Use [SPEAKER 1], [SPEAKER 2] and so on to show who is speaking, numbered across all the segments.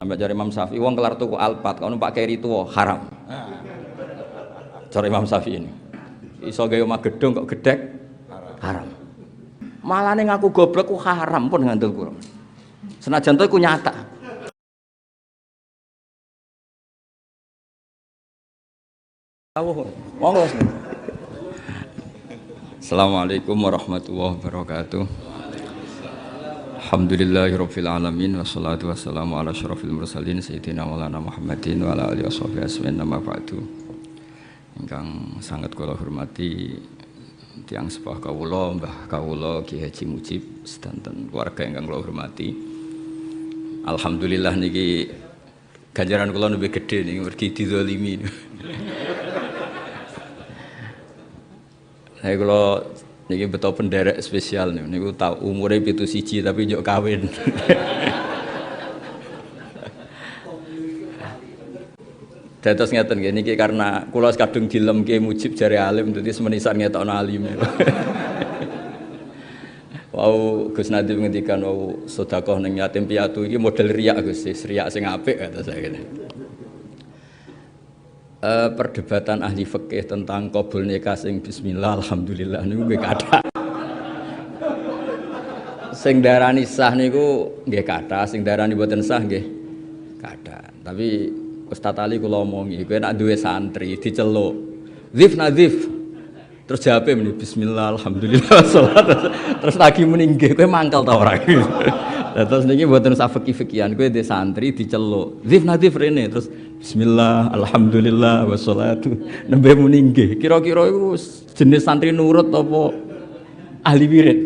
[SPEAKER 1] Sampai cari Imam Syafi'i, wong kelar tuku Alphard, kalau numpak keri tua haram. Cari Imam Syafi'i ini, iso gawe omah gedung kok gedek haram. Malah ning aku goblok ku haram pun ngandel kula. Senajan to iku nyata. Monggo. Assalamualaikum warahmatullahi wabarakatuh. Alhamdulillahirabbil alamin wassalatu wassalamu ala asyrofil mursalin sayyidina maulana Muhammadin wa ala alihi washabihi ajmain amma ba'du. Ingkang sangat kula hormati tiyang sepah kawula, Mbah kawula Ki Haji Mujib sedanten keluarga ingkang kula hormati. Alhamdulillah niki ganjaran kula lebih gede niki mergi dizalimi. Saya kalau niki betul penderek spesial nih, niku tahu umurnya 71 tapi jauh kawin. Dados ngeten nggih niki karena kula kadung dilem Ki Mujib jare alim dadi semenisan ngetokno alim. Wau Gus Nadhim ngendikan wau sedekah ning yatim piatu iki model riak Gus, riak sing apik kata saya ngene. Perdebatan ahli fikih tentang qabul nikah sing bismillah alhamdulillah niku nggih kathah. Sing darani sah niku nggih kathah, sing darani mboten sah nggih kathah. Tapi Ustaz Ali kula omongi, kowe nek duwe santri diceluk, "Dzif nadzif." Terus jawabe meni bismillah alhamdulillah salat. Terus lagi muni nggih kowe mangkel ta ora? Terus niki mboten usah fikih-fikihan, kowe dhe santri diceluk, "Dzif nadzif rene." Terus bismillah, alhamdulillah, wassalatu nembe muni nggih. Kira-kira iku jenis santri nurut apa ahli wirid?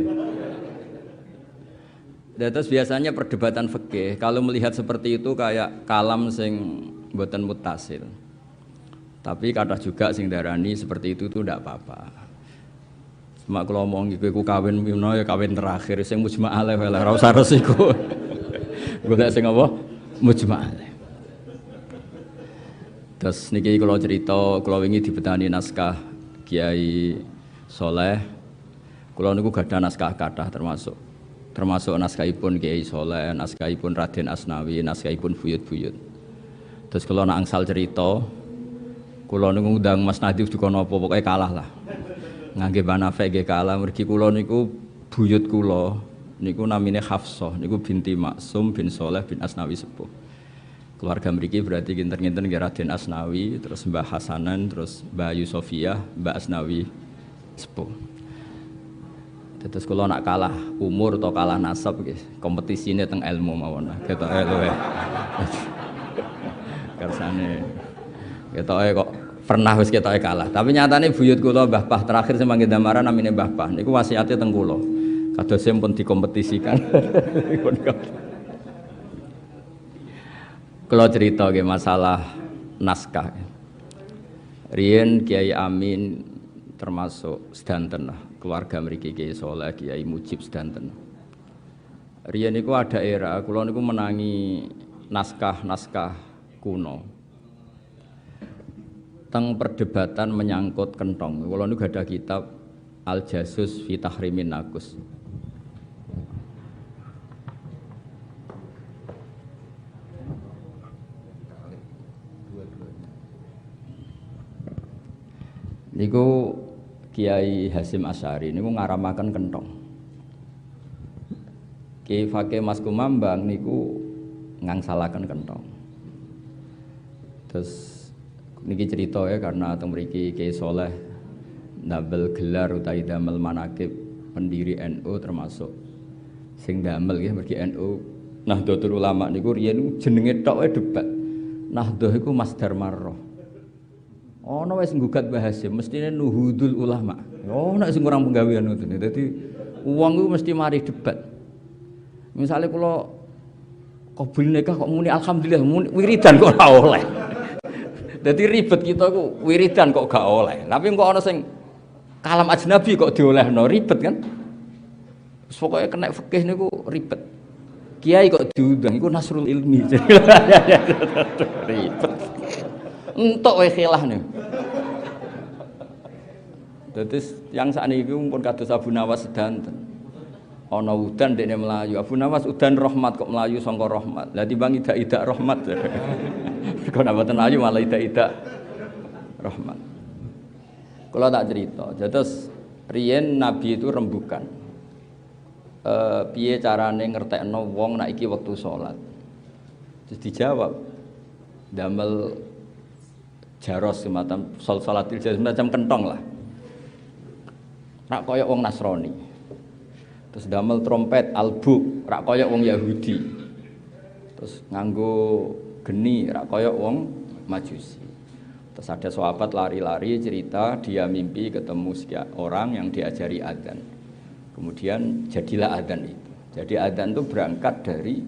[SPEAKER 1] Terus biasanya perdebatan fikih kalau melihat seperti itu kayak kalam sing mboten muttasil. Tapi kathah juga sing darani seperti itu tuh ndak apa-apa. Cuma kalau ngomong iku kawin mino ya kawin terakhir sing mujma' alaih ora usah resiko. Golek sing apa? Mujma' alaih. Terus niki kalau cerita, kalau wingi dibetani naskah Kiai Soleh, kalau niku gadah naskah kathah termasuk naskahipun Kiai Soleh, naskahipun Raden Asnawi, naskahipun buyut-buyut. Terus kalau nak angsal cerita, kalau niku ngundang Mas Nadhif dikono apa pokoknya kalah lah. Ngangge Banafe nggih kalah, mergi kula niku buyut kula niku namine Hafsah, niku binti Maksum bin Soleh bin Asnawi sepuh. Keluarga mriki berarti kinten-kinten nggih Raden Asnawi, terus Mbah Hasanan, terus Mbah Yusofiyah, Mbah Asnawi sepuh. Terus kula nak kalah umur atau kalah nasab nggih, kompetisine teng ilmu mawon. Ketoke luwe. Kersane ketoke kok pernah wis ketoke kalah. Tapi nyatane buyut kula Mbah Pah terakhir sing mangke damaran namine Mbah Pah niku wasiate teng kula. Kados pun dikompetisikan. Kalau cerita ke masalah naskah, Riyen Kiai Amin termasuk sedanten lah keluarga mriki Kiai Soleh, Kiai Mujib sedanten. Riyen niku ada era kula niku menangi naskah-naskah kuno. Teng perdebatan menyangkut kentong. Kula niku ada kitab Al-Jasus fi Tahrimin Nakus. Niku Kiai Hasyim Asy'ari niku ngaramaken kenthong. Kiai Fakih Mas Kumambang niku ngangsalaken kenthong. Terus niki cerita ya karena teng mriki Kiai Soleh ndamel gelar utawi damel manaqib pendiri NU termasuk sing damel nggih mergi NU Nahdlatul Ulama niku riyen jenenge tok wae debat. Nahdlah iku masdar marrah. Ono wis nggugat Mbah Hasyim mestine nuhudul ulama. Ono sing kurang penggawean ngoten. Dadi wong iku mesti mari debat. Misale kula qabul nikah kok muni alhamdulillah muni wiridan kok ora oleh. Dadi ribet kita ku wiridan kok gak oleh. Tapi kok ana sing kalam ajnabi kok diolehno ribet kan? Wis pokoke kena fikih niku ribet. Kiai kok diundang iku nasrul ilmi. Ribet. Entuk wae khilah niku. Dadi yang sakniki pun kados Abu Nawas sedanten. ana udan dekne melayu. Abu Nawas udan rahmat kok melayu sangka rahmat. Lah timbang idak-idak rahmat. Kok napa ten melayu malah idak-idak rahmat. Kalau tak cerita, terus riyen Nabi itu rembukan. Piye carane ngertekno wong nek iki wektu salat. Terus dijawab damel jaros semacam salatil jaros semacam kentong lah. Rak koyok wong Nasrani. Terus damel trompet albuk rak koyok wong Yahudi. Terus nganggo geni rak koyok wong Majusi. Terus ada sahabat lari-lari cerita dia mimpi ketemu sekian orang yang diajari adzan. Kemudian jadilah adzan itu. Jadi adzan itu berangkat dari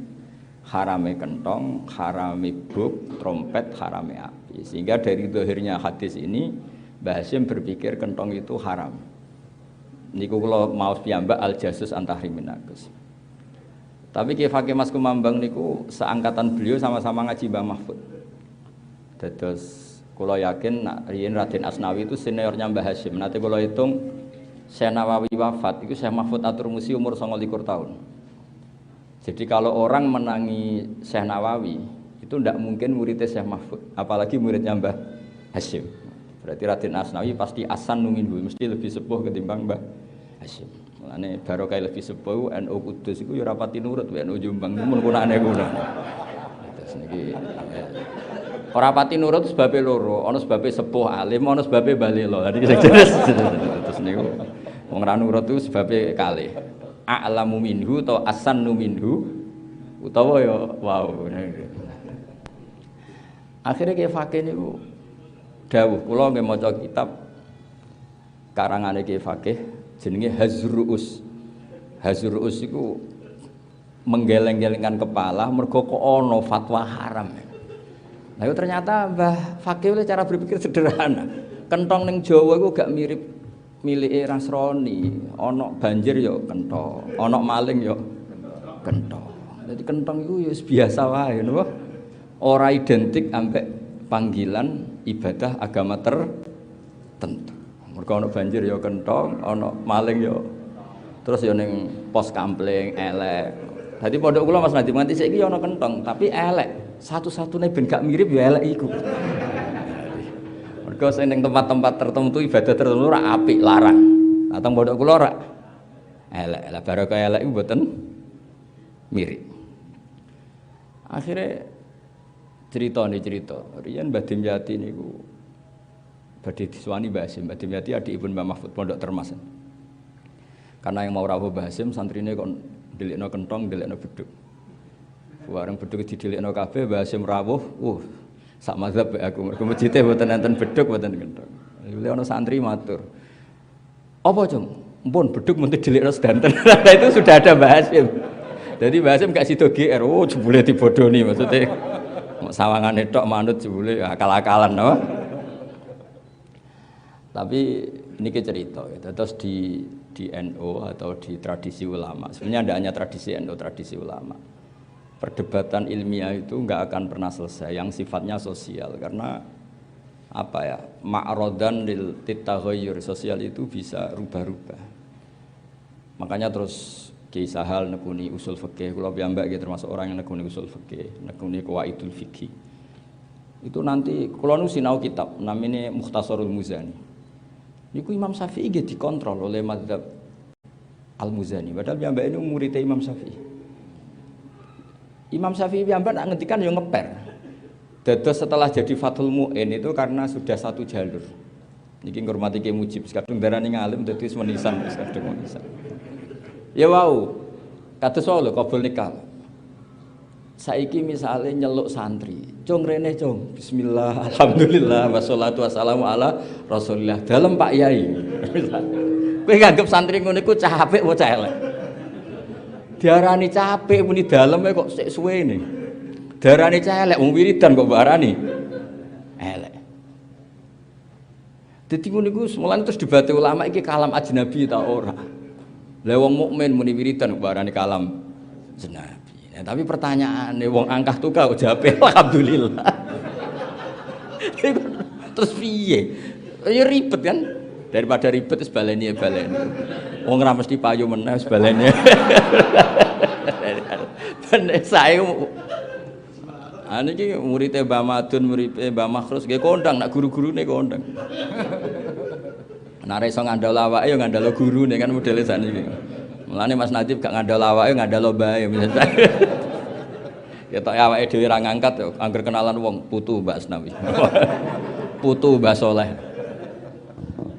[SPEAKER 1] harame kentong, harame buk, trompet, harame api. Sehingga dari zahirnya hadis ini Mbah Hasyim berpikir kentong itu haram. Niku kula maos piyambak al-jasus antahriminakus. Tapi Ki Fakih Mas Kumambang niku seangkatan beliau sama-sama ngaji Mbah Mahfud. Dados kula yakin nak riyen Raden Asnawi itu seniornya Mbah Hasyim. Nanti kula hitung Syekh Nawawi wafat itu Syekh Mahfud Atur Musi umur 29 tahun. Jadi kalau orang menangi Syekh Nawawi itu tidak mungkin muridnya Syekh Mahfud, apalagi muridnya Mbah Hasyim. Berarti Raden Asnawi pasti asan numinhu, mesti lebih sepuh ketimbang Mbah Hasyim. Mulane barokah lebih sepuh NU Kudus iku ya rapati nurut NU Jombang mun kunane ngono. Terus niki ora pati nurut sebabe loro, ana sebabe sepuh alim, ana sebabe balelo. Dadi jelas terus niku wong ra nurut itu sebabe kalih. A'lamu minhu atau asannu minhu utawa ya wow. Akhirnya Ki Fakih niku dawuh kula nggih maca kitab karangane Ki Fakih jenenge Hazruus. Hazruus iku menggeleng-gelengkan kepala mergo kok ana fatwa haram. Nah itu ternyata Mbah Fakih oleh cara berpikir sederhana. Kentong ning Jawa iku gak mirip milike Nasrani. Ana banjir ya kentong, ana maling ya kentong. Jadi kentong iku ya biasa wae napa? Ora identik ambek panggilan ibadah agama tertentu. Mergo ana banjir ya kentong, ana maling ya terus ya ning pos kampling elek. Dadi pondok kula Mas Nadi nganti saiki ya ana kentong, tapi elek. Satu-satunya ben gak mirip ya elek iku. Mergo sing ning tempat-tempat tertentu ibadah tertentu ora apik larang. Atau pondok kula ora elek. Lah barokah elek iku mboten mirip. Akhirnya cerita riyen Mbah Dimyati niku badhe diswani Mbah Hasyim. Mbah Dimyati adikipun Mbah Mahfud Pondok Termas. Karena yang mau rawuh Mbah Hasyim santrine kon ndelikno kentong, ndelikno beduk. Wareng beduk didelikno kabeh Mbah Hasyim rawuh, sak mazhab aku mergo masjide mboten enten beduk mboten kentong. Lha ana santri matur. Apa, Cung? Mpun beduk mun didelikno sedanten. Nah itu sudah ada Mbah Hasyim. Jadi Mbah Hasyim gak sida GR, jebule dibodoni maksudnya. Sawangane tok manut jebule akal-akalan no. Tapi ini cerita gitu. Terus di NU atau di tradisi ulama. Sebenarnya tidak hanya tradisi NU, tradisi ulama. Perdebatan ilmiah itu enggak akan pernah selesai yang sifatnya sosial karena apa ya? Ma'rodan lil titaghayyur, sosial itu bisa rubah-rubah. Makanya terus Ki Sahal nekuni usul fikih, kula piyambak iki termasuk orang yang nekuni usul fikih, nekuni qawaidul fikih. Itu nanti kula nu sinau kitab namanya Mukhtasarul Muzani. Niku Imam Syafi'i nggih dikontrol oleh mazhab Al-Muzani. Padahal piyambak ini muridé Imam Syafi'i. Imam Syafi'i piyambak nak ngendikan yo ngeper. Dados setelah jadi Fathul Mu'in itu karena sudah satu jalur. Niki ngurmati Ki Mujib, kadung darani ngalim dadi menisan, kadung menisan. Ya wau, kados wae lho kabul nikah. Saiki misale nyeluk santri, cung rene cung, bismillah, alhamdulillah, wassalatu wassalamu ala rasulillah. Dalem Pak Yai. Kowe nganggep santri ngono iku capek apa elek? Diarani capek muni daleme kok sik suwene. Diarani elek wong wiridan kok mbok arani elek. Dadi ngono iku semulane terus debate ulama iki kalam ajnabi ta ora. Lah wong mukmin muni wiridan barani kalam jenabi. Nah, tapi pertanyaane wong angkah tukah kok jawabe alhamdulillah. Terus piye? Ya ribet kan? Daripada ribet wis baleni. Wong ora mesti payu meneh sebalene. Ben sae niki muridé Mbah Madun, muridé Mbah Makhrus nggih kondang nak guru-gurune kondang. Nek iso ngandel awake ya ngandel gurune kan modele sakniki. Mulane Mas Nadib gak ngandel awake ngandel mbae. Ya tok awake dhewe ra ngangkat ya angger kenalan wong putu Mbak Asnawi. Putu Mbah Soleh.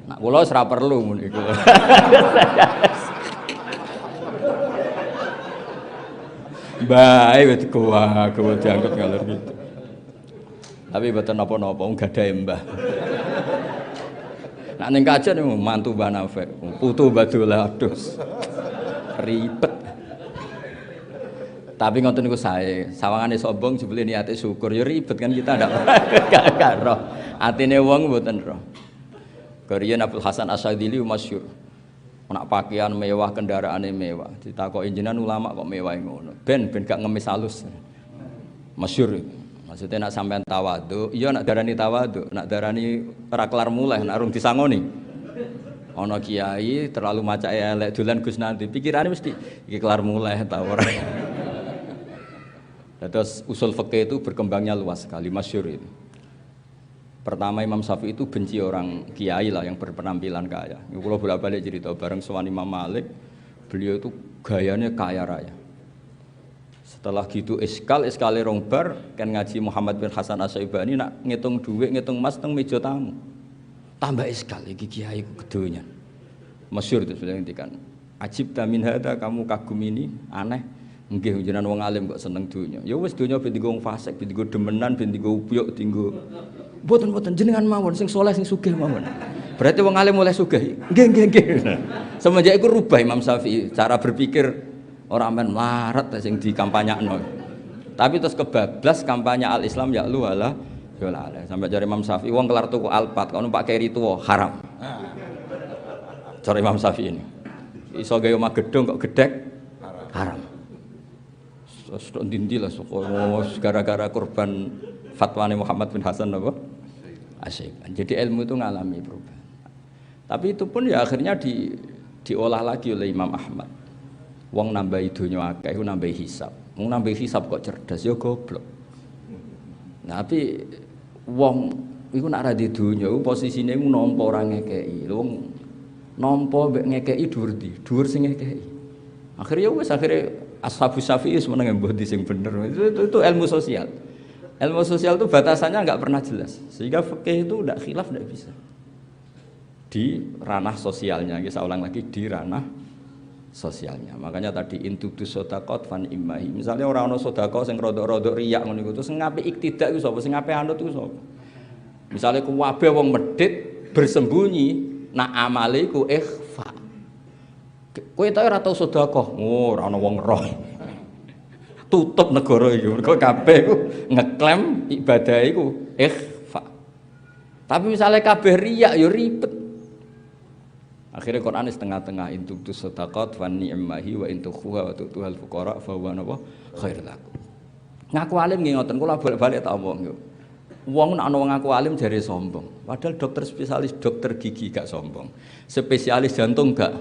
[SPEAKER 1] Nak kula wis ra perlu ngono iku. Bae wis gowa dianggep ngalor gitu. Tapi mboten napa-napa wong gadahe mbah. Nak ning kajen mantu Mbah Nafek, putu Mbah Dolah adus. Ribet. Tapi ngoten niku sae, sawangane sombong jebule niate syukur ya ribet kan kita ndak gak roh. Atine wong mboten roh. Kariyen Abdul Hasan Asyadzili masyhur. Nak pakaian mewah, kendaraane mewah. Ditakoki jenengan ulama kok mewah ngono. Ben gak ngemis halus. Masyhur. Maksudnya nak sampean tawadhu, iya nak darani tawadhu, nak darani ora kelar muleh, nak urung disangoni. Ana kiai terlalu macake elek dolan Gus Nanti, pikirane mesti iki kelar muleh ta ora. Terus usul fikih itu berkembangnya luas sekali, masyhur itu. Pertama Imam Syafi'i itu benci orang kiai lah yang berpenampilan kaya. Kalau bolak-balik cerita bareng sowan Imam Malik, beliau itu gayanya kaya raya. Setelah gitu iskale rongbar kan ngaji Muhammad bin Hasan Asy-Syaibani nak ngitung duit, ngitung emas teng meja tamu. Tambah iskal iki kiai kedonya. Masyhur itu sudah ngendikan. Ajib ta min hada, kamu kagum ini aneh. Nggih jenengan wong alim kok seneng dunya. Ya wis dunya ben dienggo fasik, ben dienggo demenan, ben dienggo upyuk, dienggo mboten jenengan mawon sing saleh sing sugih mawon. Berarti wong alim oleh sugih. Nggih. Semenjak iku rubah Imam Syafi'i cara berpikir ora men melarat sing dikampanyakno. Tapi terus kebablas kampanye al-Islam ya lu ala ya ala. Sampai jare Imam Syafi'i wong kelar tuku Alphard kok numpak keri tuwa haram. Cara Imam Syafi'i ini. Iso gawe omah gedung kok gedhek haram. Sudah dindilah gara-gara korban fatwane Muhammad bin Hasan apa? Asy-Syaibani. Jadi ilmu itu ngalami perubahan. Tapi itu pun ya akhirnya diolah lagi oleh Imam Ahmad. Wong nambahi donya akeh iku nambahi hisab. Wong nambahi hisab kok cerdas ya goblok. Nah, tapi wong iku nek ra di donya posisine iku nampa ora ngekeki. Wong nampa mbek ngekeki dhuwur ndi? Dhuwur sing ngekeki. Akhirnya wis Ashabus Syafi'i semeneng mbah di sing bener. Itu ilmu sosial. Ilmu sosial itu batasannya enggak pernah jelas. Sehingga fikih itu enggak khilaf enggak bisa. Di ranah sosialnya, saya ulang lagi di ranah sosialnya. Makanya tadi intubtu shadaqat fan immahi. Misalnya orang ono sedekah sing rodok-rodok riyak ngono iku terus ngape iktidak iku sapa? Sing ngape anut iku sapa? Misalnya kuwabe wong medhit bersembunyi, nak amale iku ikhfa. Kowe tak ora tau sedekah, ora ana wong roh. Tutup negara iki. Mergo kabeh iku ngeklaim ibadah iku ikhfa. Tapi misalnya kabeh riyak ya ribet. Akhirnya Quran setengah-tengah intubtu shadaqat wa ni'mahi wa intukhuha wa tu'tuhal fuqara fa huwa khairul lakum. Ngaku alim nggih ngoten kula bolak-balik tak omong yo. Wong nek ana wong ngaku alim jare sombong. Padahal dokter spesialis dokter gigi gak sombong. Spesialis jantung gak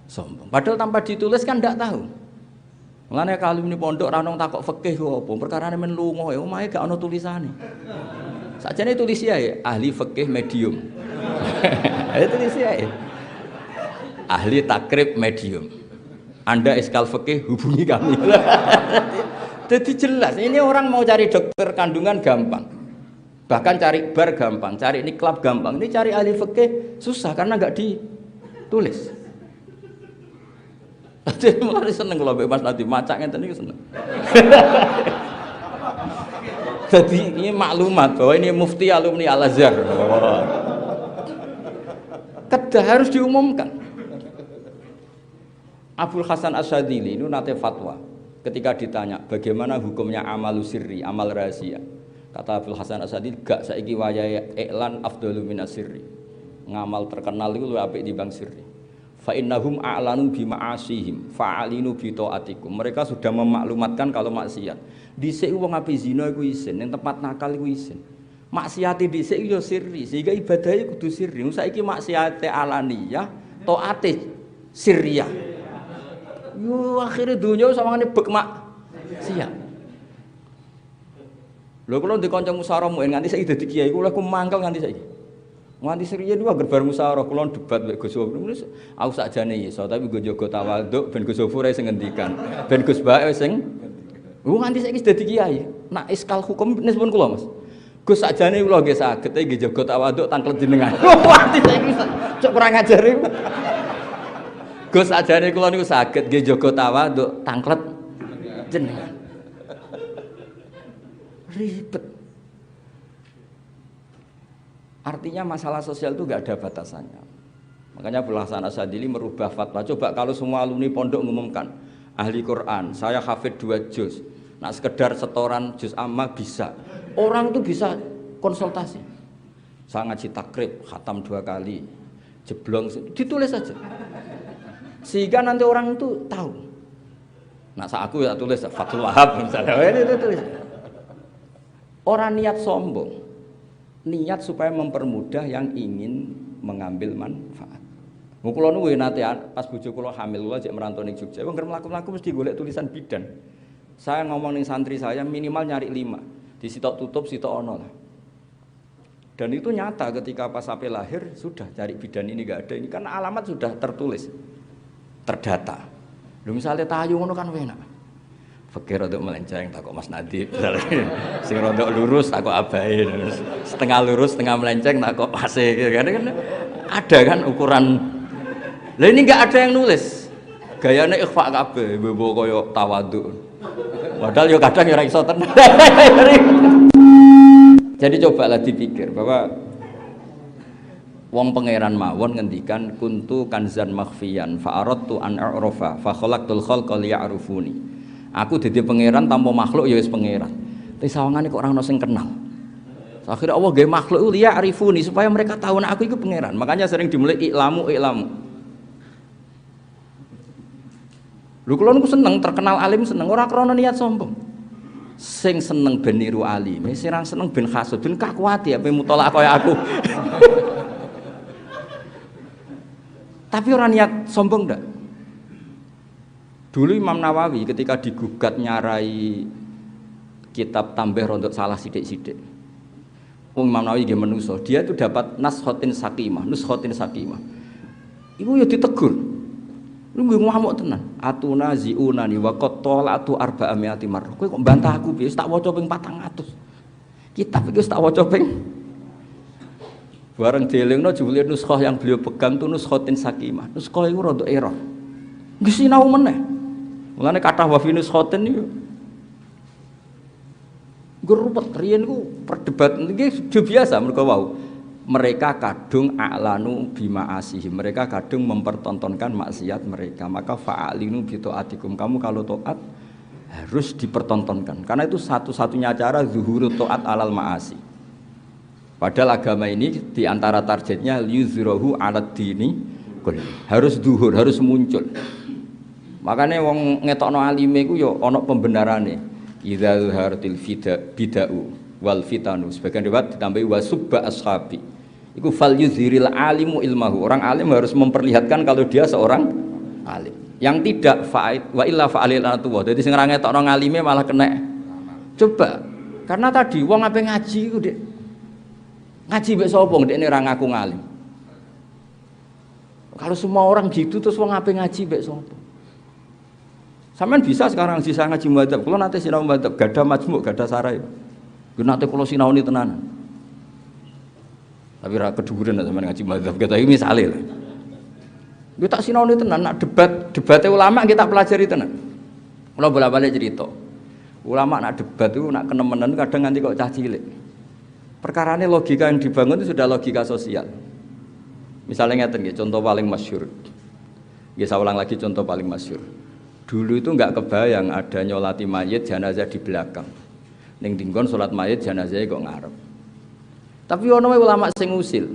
[SPEAKER 1] sombong. Padahal tanpa ditulis kan ndak tahu. Mulane kalau ini pondok ra ono takok fikih ku apa? Perkarane men lunga ya omahe gak ono tulisane. Sakjane tulis ya ahli fikih medium. Itu tulis ya. Ahli takrib medium. Anda iskal fikih hubungi kami. Jadi jelas ini orang mau cari dokter kandungan gampang. Bahkan cari bar gampang, cari niklab gampang. Ini cari ahli fikih susah karena enggak ditulis. Jadi mulai seneng kalau Mas Nadiem macak ngeten niku seneng. Jadi ini maklumat bahwa ini mufti alumni Al-Azhar. Kedah harus diumumkan. Abdul Hasan Asy-Syaadzili itu nate fatwa ketika ditanya bagaimana hukumnya amalu sirri, amal rahasia. Kata Abdul Hasan Asy-Syaadzili, gak saiki wayahe iklan afdalu minas sirri. Ngamal terkenal itu luwih apik dibanding sirri. Fa innahum a'lanu bi ma'asihim fa'alinu bi taatikum. Mereka sudah memaklumatkan kalau maksiat. Dhisik wong ape zina iku isin, ning tempat nakal iku isin. Maksiate dhisik yo sirri, sehingga ibadahnya kudu sirri. Saiki maksiate alaniyah, taate Syria. Yo akhirnya dunia sawangane bek mak siap. Lho kula ndek kanca musyawarah nganti saiki dadi kiai kula ku mangkel nganti saiki. Nganti Syria niku agar bar musyawarah kula debat mek Gus Gofur. Aku sakjane iso tapi nggo jaga tawaduk ben Gus Gofur sing ngendikan. Ben Gus Bae sing nganti saiki dadi kiai. Nak iskal hukum nispun kula Mas. Gus sakjane kula nggih saged nggih jaga tawaduk tanglet jenengan. Nganti saiki cok kurang ajar iku. Gus ajane kula niku saged nggih jaga tawaduk tanglet jenengan. Ribet. Artinya masalah sosial itu enggak ada batasannya. Makanya Abdul Hasan Asyadzili merubah fatwa. Coba kalau semua alumni pondok mengumumkan ahli Quran, saya hafid 2 juz. Nah sekedar setoran juz amma bisa. Orang itu bisa konsultasi. Saya ngaji takrib, khatam 2 kali, jeblong, ditulis saja. Sehingga nanti orang itu tahu. Nah, aku ya tulis Fathul Wahab misalnya, itu tulis. Orang niat sombong, niat supaya mempermudah yang ingin mengambil manfaat. Kula nu nate pas bojo kula hamil kula jek merantau ning Jogja, wong ngerem laku-laku mesti golek tulisan bidan. Saya ngomong ning santri saya minimal nyari 5, di sitok tutup sitok ono lah. Dan itu nyata ketika pas sampai lahir sudah cari bidan ini enggak ada, ini karena alamat sudah tertulis. Terdata. Lho misalnya tayu ngono kan enak. Fikir untuk melenceng takok Mas Nadib. Sing rodok lurus takok abahe. Setengah lurus, setengah melenceng takok Mase kan ada kan ukuran. Lah ini enggak ada yang nulis. Gayane ikhfa kabeh, mbok koyo tawadhu. Padahal yo kadang ora iso tenan. Jadi cobalah dipikir bahwa wong pangeran mawon ngendikan kuntu kanzan makhfiyan fa aradtu an a'rafa fa khalaqtul khalqa liya'rifuni. Aku dadi pangeran tanpa makhluk ya wis pangeran. Tapi sawangane kok ora ono sing kenal. Akhirnya Allah gawe makhluk liya'rifuni supaya mereka tahu nek aku iku pangeran. Makanya sering dimulai iklamu. Lho kula niku seneng terkenal alim seneng ora krana niat sombong. Sing seneng ben niru alim, sing seneng ben hasud, ben kakuati ape mutolak kaya aku. Tapi orang niat sombong enggak. Dulu Imam Nawawi ketika digugat nyarai kitab tambah rontok salah sidik-sidik. Imam Nawawi nggih menuso, dia itu dapat nuskhotin sakimah. Iku ya ditegur. Lu nggih ngamuk tenan. Atuna ziunani wa qad talatu arba'amiati marrah. Kowe kok bantah aku piye? Tak waca ping 400. Kitab iki wis tak waca ping bareng dielingno jebule nuskhoh yang beliau pegang itu nuskhotin sakimah. Nuskhoh itu rada error. Nggih sinau meneh. Mulane kathah wa fi nuskhotin niku gerupet riyen niku perdebatan nggih biasa mergo wau. Mereka kadung a'lanu bima asih. Mereka kadung mempertontonkan maksiat mereka. Maka fa'alinu bi taatikum. Kamu kalau taat harus dipertontonkan. Karena itu satu-satunya cara zuhurut taat alal ma'asi. Padahal agama ini diantara targetnya yuzrohu alat dini harus duhur, harus muncul. Makanya wong ngetokno alime ku yo ana pembenarane. Idza zuharatil bid'u wal fitanu. Sebagian riwayat ditambahi wasubba ashabi. Iku fal yuzhiril alimu ilmahu. Orang alim harus memperlihatkan kalau dia seorang alim. Yang tidak fa'id wa illa fa'alil anatuwa. Jadi sing ora ngetokno ngalime malah kena. Coba. Karena tadi wong ape ngaji iku Dik. Ngaji mbek sapa ndekne ora ngaku ngalim. Kalau semua orang gitu terus wong ape ngaji mbek sapa? Sampeyan bisa sekarang sisa ngaji madzhab. Kula nate sinau madzhab, gadah majmuk, gadah sarai. Ku nate kula sinaoni tenanan. Tapi ra keduren sampeyan ngaji madzhab. Kata iki misale lho. Ku tak sinaoni tenan nak debate ulama kita pelajari tenan. Kula bola-balik cerita. Ulama nak debat itu nak kenemenan kadang nganti kok cah cilik. Perkarane logika yang dibangun itu sudah logika sosial. Misalnya ngeten nggih, contoh paling masyhur. Nggih saya ulang lagi contoh paling masyhur. Dulu itu enggak kebayang ada nyolati mayit jenazah di belakang. Ning dinggon salat mayit jenazahnya kok ngarep. Tapi ono ulama sing usil.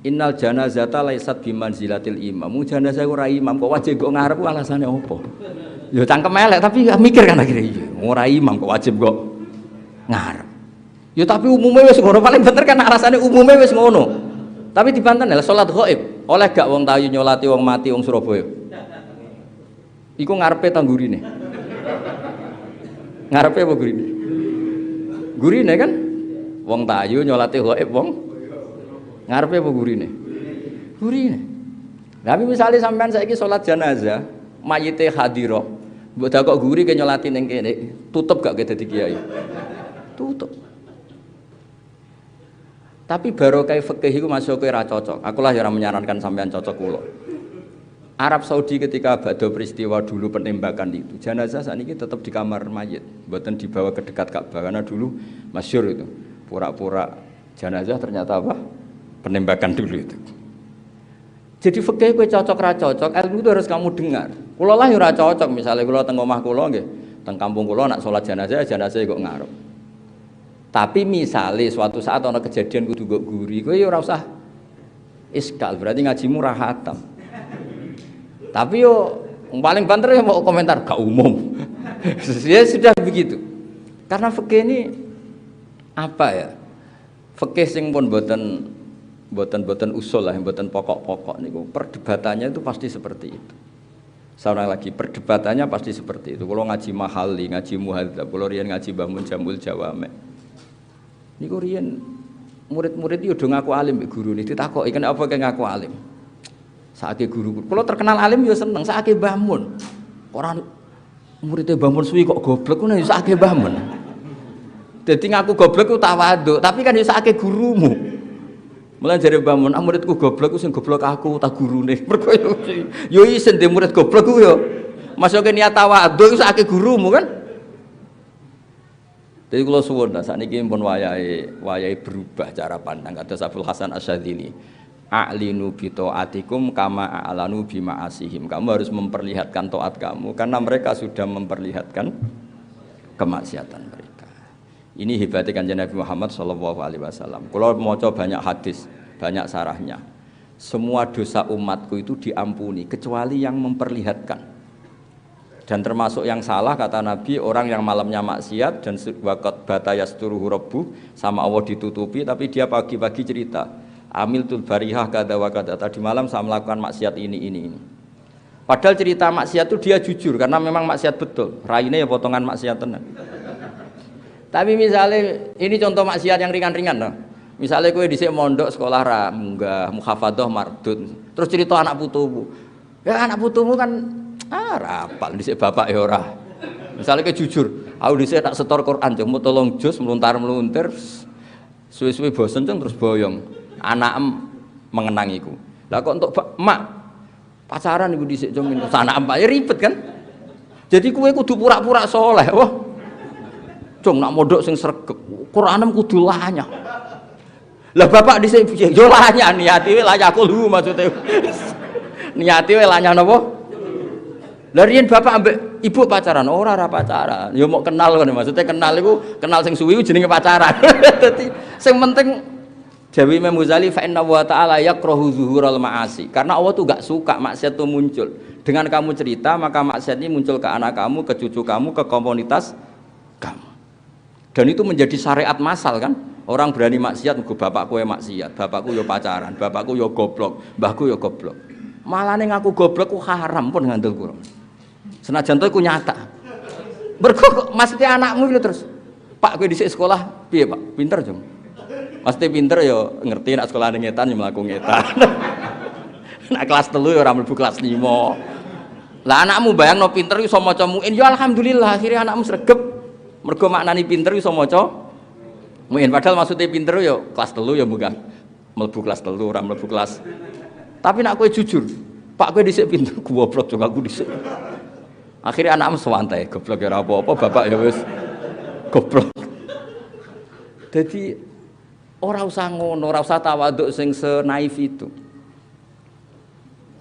[SPEAKER 1] Innal janazata laisat bimanzilatil imam. Jenazah ora imam kok wajib kok ngarep alasane opo? Ya cangkem elek tapi mikir kan akhirnya iya. Ora imam kok wajib kok ngarep. Ya tapi umumnya wis ngono, paling bener kan alasannya umumnya wis ngono. Tapi dibantah lah salat ghaib. Oleh gak wong tayu nyolati wong mati wong Surabaya? Iku ngarepe ta gurine? Ngarepe apa gurine? Gurine kan? Wong tayu nyolati ghaib wong ngarepe apa gurine? Gurine. Tapi misalnya sampean saiki salat jenazah, mayite hadirah, mbok dak kok guri ke nyolati ning kene, tutup gak ke dadi kiai? Tutup. Tapi barokah fikih iku masuk kowe ra cocok. Aku lah ya ora menyarankan sampean cocok kula. Arab Saudi ketika badhe peristiwa dulu penembakan itu, jenazah saat ini tetap di kamar mayit, mboten dibawa ke dekat Ka'bah karena dulu masyhur itu. Pura-pura jenazah ternyata apa? Penembakan dulu itu. Jadi fikih kowe cocok ra cocok, ilmu itu harus kamu dengar. Kula lah ya ora cocok, misalnya kula teng omah kula nggih, teng kampung kula nak salat jenazah kok ngarep. Tapi misalnya suatu saat ana kejadian kudu nggo guri, kowe ya ora usah iskal, berarti ngajimu ra hatam. Tapi yo paling banter ya mau komentar gak umum. Ya sudah begitu. Karena fikih ini apa ya? Fikih sing pun boten usul lah, boten pokok-pokok niku. Perdebatannya itu pasti seperti itu. Seorang lagi perdebatannya pasti seperti itu. Kalau ngaji mahali, ngaji muhadzab, kalau riyen ngaji Mbah Jamul Jawame. Niku riyen murid-murid yo do ngaku alim mbek gurune ditakoki kan apa kek ngaku alim. Saake guru. Kalau terkenal alim yo seneng, saake Mbah Mun. Ora muridé Mbah Mun suwi kok goblok ngono yo saake Mbah Mun. Dadi ngaku goblok ku tawaduk, tapi kan yo saake gurumu. Mulane jare Mbah Mun, muridku goblok ku sing goblok aku ta gurune. Mergo yo isin de murid goblok ku yo. Masuke niat tawaduk ku saake gurumu kan. Jadi kalau suwun, saat ini pun wayai berubah cara pandang. Kata Abul Hasan Asyadzili, a'linu bi ta'atikum kama a'lanu bi ma'asihim. Kamu harus memperlihatkan taat kamu karena mereka sudah memperlihatkan kemaksiatan mereka. Ini hebatnya Kanjeng Nabi Muhammad sallallahu alaihi wasallam. Kalau mau coba banyak hadis, banyak sarahnya. Semua dosa umatku itu diampuni kecuali yang memperlihatkan. Dan termasuk yang salah kata Nabi, orang yang malamnya maksiat dan waqat batayasturuhu rabbuh, sama Allah ditutupi, tapi dia pagi-pagi cerita amiltul barihah kada wa kada, tadi malam saya melakukan maksiat ini. Padahal cerita maksiat itu dia jujur karena memang maksiat betul, raine ya potongan maksiat tenan. Tapi misalnya ini contoh maksiat yang ringan-ringan no? Misalnya kowe dhisik mondok sekolah ra munggah muhafadzah mardud, terus cerita anak putumu. Ya anak putumu kan rapal dhisik bapak ya ora. Misale ke jujur, aku dhisik tak setor Quran cuma tolong juz meluntar-meluntir suwe-suwe bosen terus boyong. Anak mengenangiku. Lah kok untuk mak pacaran iku dhisik cung minta anak ya ribet kan. Jadi kowe kudu pura-pura soleh. Wah. Cung nak mondok sing sregep, Quranem kudu lanyah. Lah bapak dhisik piye? Yo lanyah niati wae layakul maksude. Niati wae lanyah napa? Larian bapak ambek ibu pacaran, ora pacaran. Ya mau kenal kan maksudnya kenal itu kenal sing suwi jenenge pacaran. Dadi sing penting Jawi Imam Ghazali fa inna wa ta'ala yakrahu zuhural ma'asi. Karena Allah tuh gak suka maksiat itu muncul. Dengan kamu cerita maka maksiat ini muncul ke anak kamu, ke cucu kamu, ke komunitas kamu. Dan itu menjadi syariat massal kan. Orang berani maksiat nggo bapakku ya maksiat, bapakku ya pacaran, bapakku ya goblok, mbahku ya goblok. Malah ning aku goblok ku haram pun ngandel kula. Senajan to iku nyata. Mergo maksudnya anakmu iki terus. Pak kowe dhisik sekolah piye, Pak? Pinter, Jong. Pasti pinter ya ngerti nak sekolah ning ngetan ya mlaku ngetan. Nak kelas 3 ya ora mlebu kelas 5. Lah anakmu bayangno pinter iso maca muin ya alhamdulillah akhirnya anakmu sregep. Mergo maknani pinter iso maca muin padahal maksudnya pinter ya kelas 3 ya bukan mlebu kelas 3 ora mlebu kelas. Tapi nak kowe jujur, Pak kowe dhisik pinter goblok juga aku dhisik. Akhirnya anakmu sewantai, goblok ya apa-apa, bapak ya wis goblok. Jadi ora usah ngono, ora usah tawaduk sing senaif itu.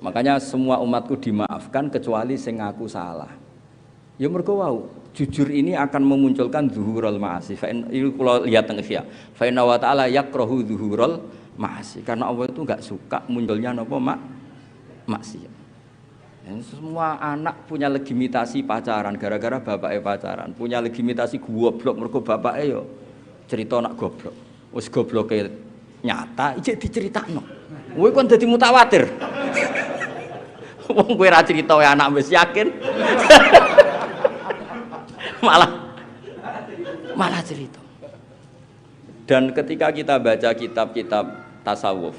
[SPEAKER 1] Makanya semua umatku dimaafkan kecuali sing ngaku salah. Ya mergo wau, jujur ini akan memunculkan zuhurul ma'asi. Fa in kula lihat teng Ihya. Fa inna wa ta'ala yakrahu zuhurul ma'asi. Karena Allah itu enggak suka munculnya napa maksiat. Semua anak punya legitimasi pacaran gara-gara bapaknya pacaran, punya legitimasi goblok mergo bapaknya yo cerita nak goblok. Wis gobloke nyata iki diceritakno. Kowe kon dadi mutawatir. Wong kowe ra cerita wae anak wis yakin. malah cerita. Dan ketika kita baca kitab-kitab tasawuf,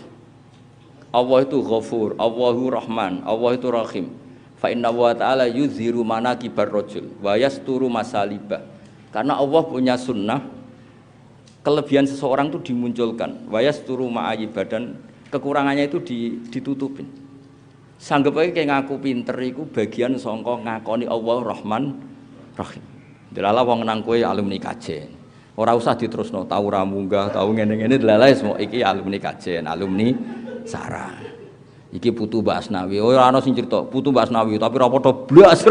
[SPEAKER 1] Allah itu Ghafur, Allahu Rahman, Allah itu Rahim. Fa inna wa ta'ala yuzhiru manaqibar rajul wa yasturu masalibah. Karena Allah punya sunnah kelebihan seseorang itu dimunculkan, wa yasturu ma'ayibah, dan kekurangannya itu ditutupin. Sanggep ae kayak ngaku pinter iku bagian sangka ngakoni Allah Rahman Rahim. Delala wong nang kowe alumni kajen. Ora usah diterusno tau ra munggah, tau ngene-ngene delala semua iki alumni kajen, alumni sarah. Iki putu Mbak Asnawi. Oh ora ana sing crita putu Mbak Asnawi, tapi ora padha blas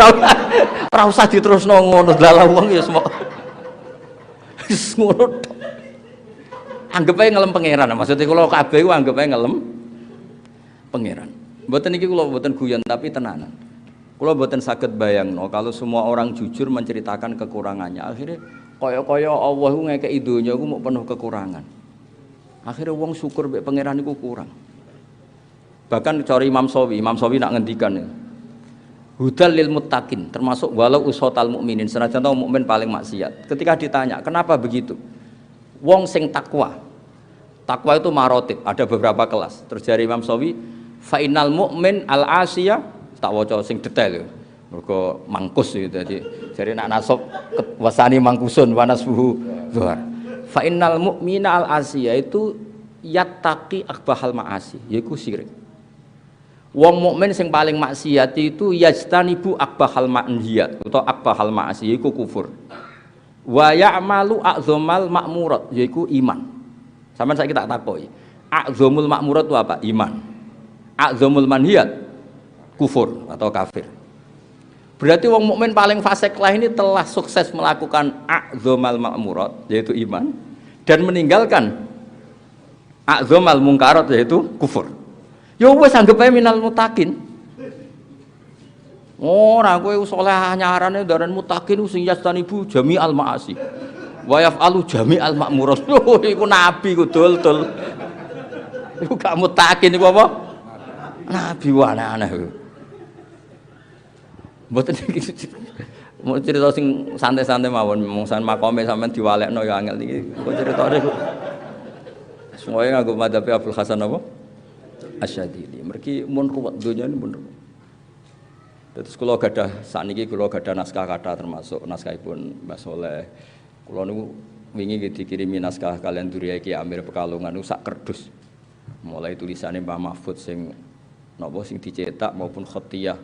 [SPEAKER 1] ora usah diterusno ngono delala wong ya semua. Wis ngono. Anggap ae ngelem pangeran. Maksudnya kula kabeh ku anggap ae ngelem pangeran. Mboten iki kula mboten guyon tapi tenanan. Kula mboten saged bayangno kalau semua orang jujur menceritakan kekurangannya. Akhirnya kaya-kaya Allah ku ngekeki donya ku mung penuh kekurangan. Akhirnya wong syukur mbek pangeran iku kurang. Bahkan cari Imam Sawi nak ngendikan ya. Hudal lil muttaqin, termasuk walau usotal mukminin, senajan tau mukmin paling maksiat. Ketika ditanya, "Kenapa begitu?" Wong sing takwa. Takwa itu marotib, ada beberapa kelas. Terus dari Imam Sawi, "Fa innal mu'min al-asiyah", tak waca sing detail ya. Mergo mangkus gitu dadi. Jare nak nasab wasani mangkusun wa nasbuhu zuhar. Fa innal mu'mina al-asiyah itu yattaqi akbahal ma'asi, yaiku syirik. Wong mukmin sing paling maksiat itu yajtanibu akbahal ma'nhiyat atau akbahal ma'asi, yaiku kufur. Wa ya'malu a'dzamal ma'murat, yaiku iman. Sampeyan saiki tak takoki. A'dzamul ma'murat itu apa? Iman. A'dzamul manhiyat kufur atau kafir. Berarti wong mukmin paling fasik lah ini telah sukses melakukan a'dzamal ma'murat yaitu iman dan meninggalkan a'dzamal mungkarat yaitu kufur. Ya wis anggap ae minal mutakin. Ora kowe saleh nyarane ndaran mutakin sing yastanibu jami'al ma'asi. Wa yaf'alu jami'al ma'murat. Iku nabi ku dul-dul. Iku gak mutakin iku apa? Nabi aneh-aneh. Mboten iki. Mau cerita sing santai-santai mawon, mungsan makome sampean diwalekno ya angel iki. Kok critane kok. Semuanya nganggo madhabe Abdul Hasan apa? Asyadili. Mergi mun ruwet donya ini mun ruwet. Terus kula gadah sakniki kula gadah naskah kathah termasuk naskahipun Mbah Soleh. Kula niku wingi dikirimi naskah kalian Durya Ki Amir Pekalongan niku sak kerdus. Mulai tulisane Mbah Mahfud sing napa sing dicetak maupun khatiyah.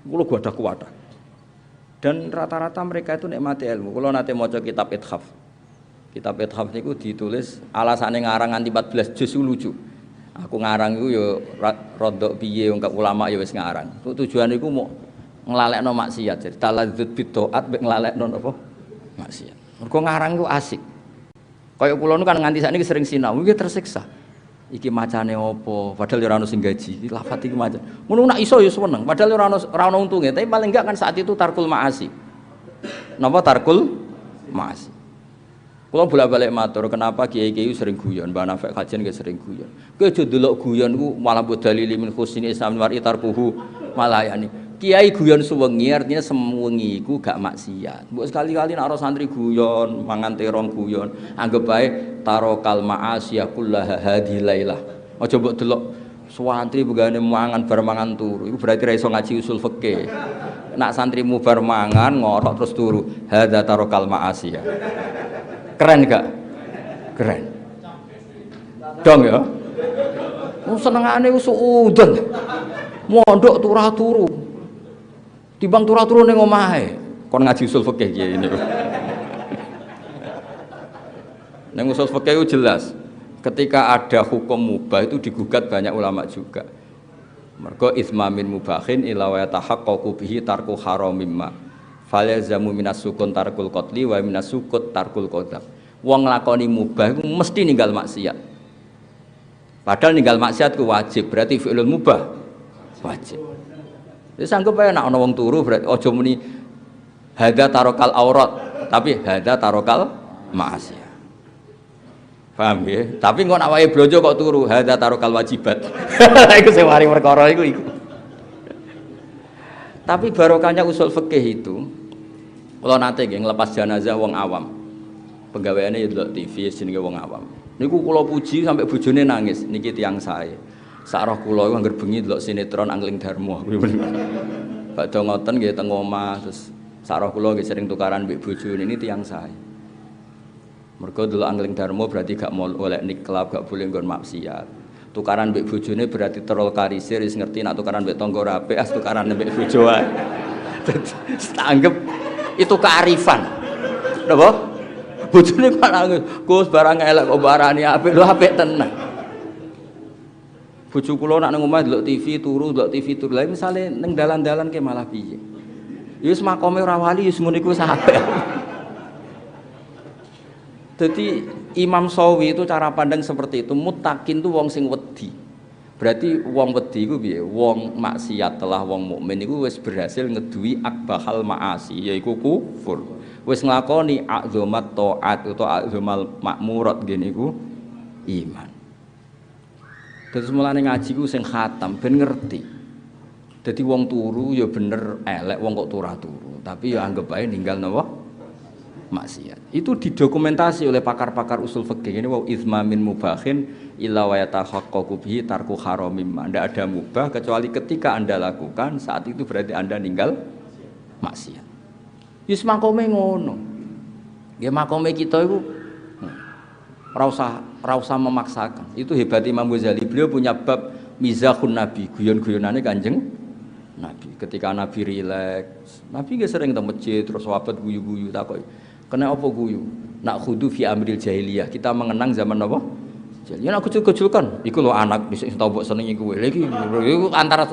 [SPEAKER 1] Kula gadah kuwatah. Dan rata-rata mereka itu nikmati ilmu. Kula nate maca kitab Ithaf. Kitab Ithaf niku ditulis alasane ngarang nganti 14 juz lucu. Aku ngarang iku ya rodok piye wong ulama ya wis ngarang. Tujuan iku mau nglalekno maksiat. Jadi taladzud bid'at mek nglalekno napa? Maksiat. Mergo ngarang iku asik. Kaya kula nu kan nganti sakniki sering sinau, iki tersiksa. Iki macane apa? Padahal ora ono sing gaji. Iki lafat iki macam. Ngono nak iso ya seneng. Padahal ora ono untunge, tapi paling enggak kan saat itu tarkul maasi. Napa tarkul maasi? Kalau bolak-balik matur, kenapa kiai-kiai sering guyon, Mbah Nafek kajian nggih sering guyon. Kowe aja delok guyon ku malah bodalili min husni Islam mar'i tarkuhu malayani. Kiai guyon suwengi artinya sewengi iku gak maksiat. Mbok sekali-kali nek ora santri guyon, mangan terong guyon, anggap bae tarokal ma'asiyah kullaha hadhi lailah. Aja mbok delok santri begane mangan bar mangan turu. Iku berarti ra iso ngaji usul fikih. Nek santrimu bar mangan ngorok terus turu, hadza tarokal ma'asiyah. Keren gak? Keren. Dong ya. Senengane wis udan. Mondok turu. Timbang turu ning omahe. Kon ngaji usul fikih kiye ini. Ning usul fikih itu jelas. Ketika ada hukum mubah itu digugat banyak ulama juga. Mergo ismamin mubahin ila wa tahaqqaqu bihi tarku haramim ma. Falyazamu minas sukun tarkul qatli wa minas sukut tarkul qadab. Wong nglakoni mubah iku mesti ninggal maksiat. Padahal ninggal maksiat ku wajib, berarti fi'lul mubah wajib. Wis anggap ae nek ana wong turu berarti aja muni hadza tarokal aurat, tapi hadza tarokal ma'asiyah. Paham ya? Tapi kok nek wae blojo kok turu hadza tarokal wajibat. Iku sing mari perkara iku. Tapi barokahnya usul fikih itu Kula nate nggih nglepas jenazah wong awam. Penggaweane ya delok TV jenenge wong awam. Niku kula puji sampai bojone nangis. Niki tiyang sae. Sak roh kula iku anggere bengi delok sinetron Angling Darmo. Badhe ngoten nggih teng omah terus sak roh kula nggih sering tukaran mbek bojone ini tiyang sae. Mergo delok Angling Darmo berarti gak mau oleh niklab, gak boleh nggon maksiat. Tukaran mbek bojone berarti terol karisir wis ngerti nek tukaran mbek tangga rapi as tukaran mbek bojo wae. Anggap itu kearifan. Napa? Bojone kok nangis, Gus barang elek kok barani apik lho apik tenan. Bojo kula nak nang omah delok TV turu, delok TV turu. Lah misale ning dalan-dalan ke malah piye? Ya wis makome ora wali wis ngono iku wis apik. Jadi Imam Sawi itu cara pandang seperti itu. Muttaqin itu wong sing wedi. Berarti wong wedi iku piye? Wong maksiat telah wong mukmin iku wis berhasil ngeduwi akbahal maasi yaiku kufur. Wis nglakoni a'dzamat taat utawa a'dzamal makmurat ngene iku iman. Terus mulane ngaji ku sing khatam ben ngerti. Dadi wong turu ya bener elek wong kok turu. Tapi ya anggap ae ninggal napa? Maksiat. Itu didokumentasi oleh pakar-pakar usul fikih. Ini wa itsma min mubahin illa wa yatahaqqaqu bihi tarku haramim. Anda ada mubah kecuali ketika Anda lakukan saat itu berarti Anda ninggal maksiat. Wis makome ngono. Nggih makome kita iku ora usah memaksakan. Itu hebat Imam Ghazali. Beliau punya bab mizahun Nabi, guyon-guyonane Kanjeng Nabi. Ketika Nabi rileks, Nabi nggih sering teng masjid terus sahabat guyu-guyu takoki, "Kena apa guyu?" Nak khudu fi amril jahiliyah. Kita mengenang zaman apa? Jahiliyah. Nak gejul-gejulkan, iku lho anak sing tau mbok senengi kuwe. Lha iki antara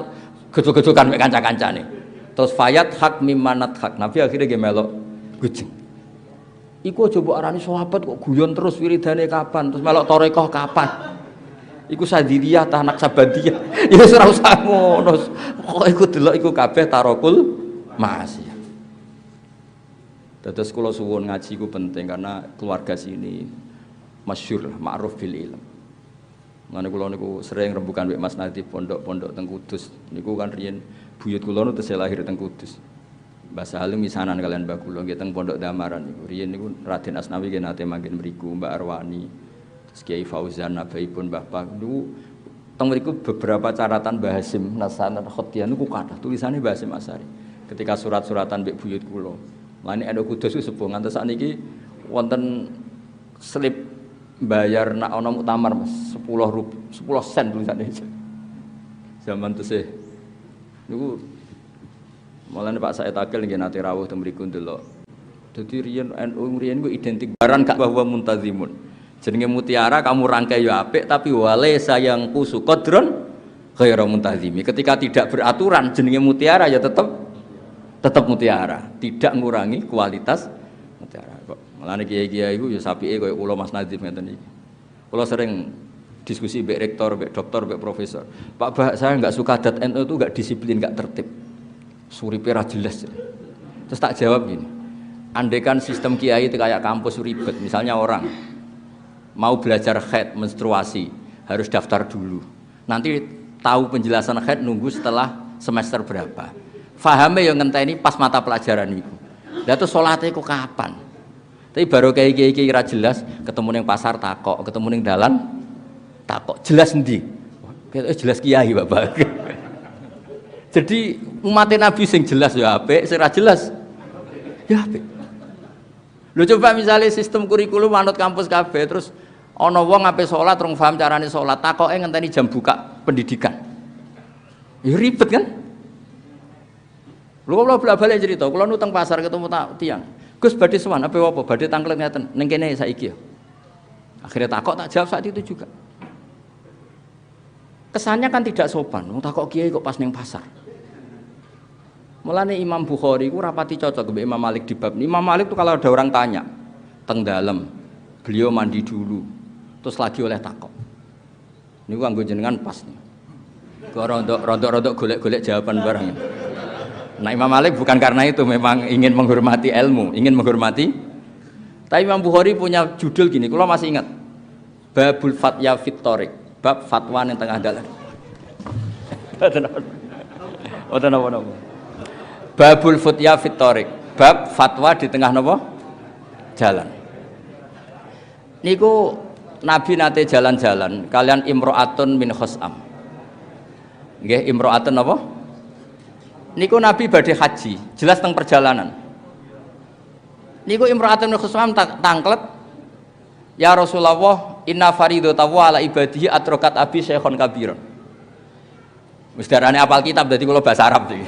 [SPEAKER 1] gejul-gejulkan mek kanca-kancane. Terus fayat hak mimanat hak. Nabi akhirnya nggih melok gujeng. Iku aja mbok arani sahabat kok guyon terus wiridane kapan? Terus melok tarekah kapan? Iku sadiriyah ta anak sabadiyah. Ya wis ora usah ngono. Kok iku delok iku kabeh tarokul maksiat. Dados kula suwun ngaji ku penting karena keluarga sini masyhur lah ma'ruf bil ilm. Ngene kula niku sering rembukan mbek Mas Nadif pondok-pondok teng Kudus. Niku kan riyen buyut kula nu tesih lahir teng Kudus. Mbah Salim misanan kalian mbah kula nggih teng Pondok Damaran niku. Riyen niku Raden Asnawi nggih nate manggen mriku, Mbak Arwani. Kiai Fauzan nabaipun Mbah Pak niku teng mriku beberapa catatan Mbah Hasim Nasan Khotian niku kathah tulisane Mbah Hasim Asari ketika surat-suratan mbek buyut kula. Lane Endo Kudus ku sepuh ngantos sakniki wonten slip bayar nak ana muktamar Mas 10 sen tulisane. Zaman tesih niku mulane Pak Said Akil nggih nate rawuh teng mriku ndelok. Dadi riyen NU riyen ku identik baran gak bahwa muntazimun. Jenenge mutiara kamu rangkai ya apik tapi wale sayang kusu qadron ghairu muntazimi. Ketika tidak beraturan jenenge mutiara ya tetap mutiara, tidak ngurangi kualitas mutiara. Kok mulane kiai-kiai iku ya sapike koyo kula Mas Nadif ngeten iki. Kula sering diskusi mbek rektor, mbek doktor, mbek profesor. Pak Bah, saya enggak suka adat NU itu enggak disiplin, enggak tertib. Suripe ra jelas. Terus tak jawab gini. Andaikan sistem kiai itu kayak kampus ribet, misalnya orang mau belajar haid menstruasi harus daftar dulu. Nanti tahu penjelasan haid nunggu setelah semester berapa. Fahamnya yang ngenteni pas mata pelajaran itu. Lah terus salate iku kapan? Tapi baru kiai kira jelas, ketemu ning pasar takok, ketemu ning dalan takok. Jelas endi? Jelas kiai, Bapak. Jadi umat Nabi sing jelas ya apik, sing ra jelas ya apik. Lho coba misalnya sistem kurikulum manut kampus kabeh terus ana wong ape salat rong paham carane salat, takoke ngenteni jam buka pendidikan. Ya ribet kan? Lho kula bolak-balik cerita, kula nutang pasar ketemu tiang. Gus badhe sowan apa badhe tanglet ngeten ning kene saiki ya. Akhirnya takok tak jawab saat itu juga. Kesannya kan tidak sopan, wong takok kiai kok pas ning pasar. Mulane Imam Bukhari ku rapati cocok mbek Imam Malik di bab ini. Imam Malik tuh kalau ada orang tanya teng dalem, beliau mandi dulu, terus lagi oleh takok. Niku kanggo jenengan pas nih. Kok rontok golek-golek jawaban barang. Nah Imam Malik bukan karena itu, memang ingin menghormati ilmu, ingin menghormati. Tapi Imam Bukhari punya judul gini, kalau masih ingat, Babul Fatya Fit Thoriq, bab fatwa yang tengah dalan. Babul Fatya Fit Thoriq, bab fatwa di tengah napa? Jalan. Niku Nabi nate jalan-jalan kalian imro'atun min khos'am. Nggih, imro'atun napa? Niku Nabi badhe haji, jelas teng perjalanan. Niku imro'atun min khos'am tangklet. Ya Rasulullah, inna faridatahu ala ibadihi atrokat abi syekhon kabiron. Wis darane apal kitab dadi kula bahasa Arab iki.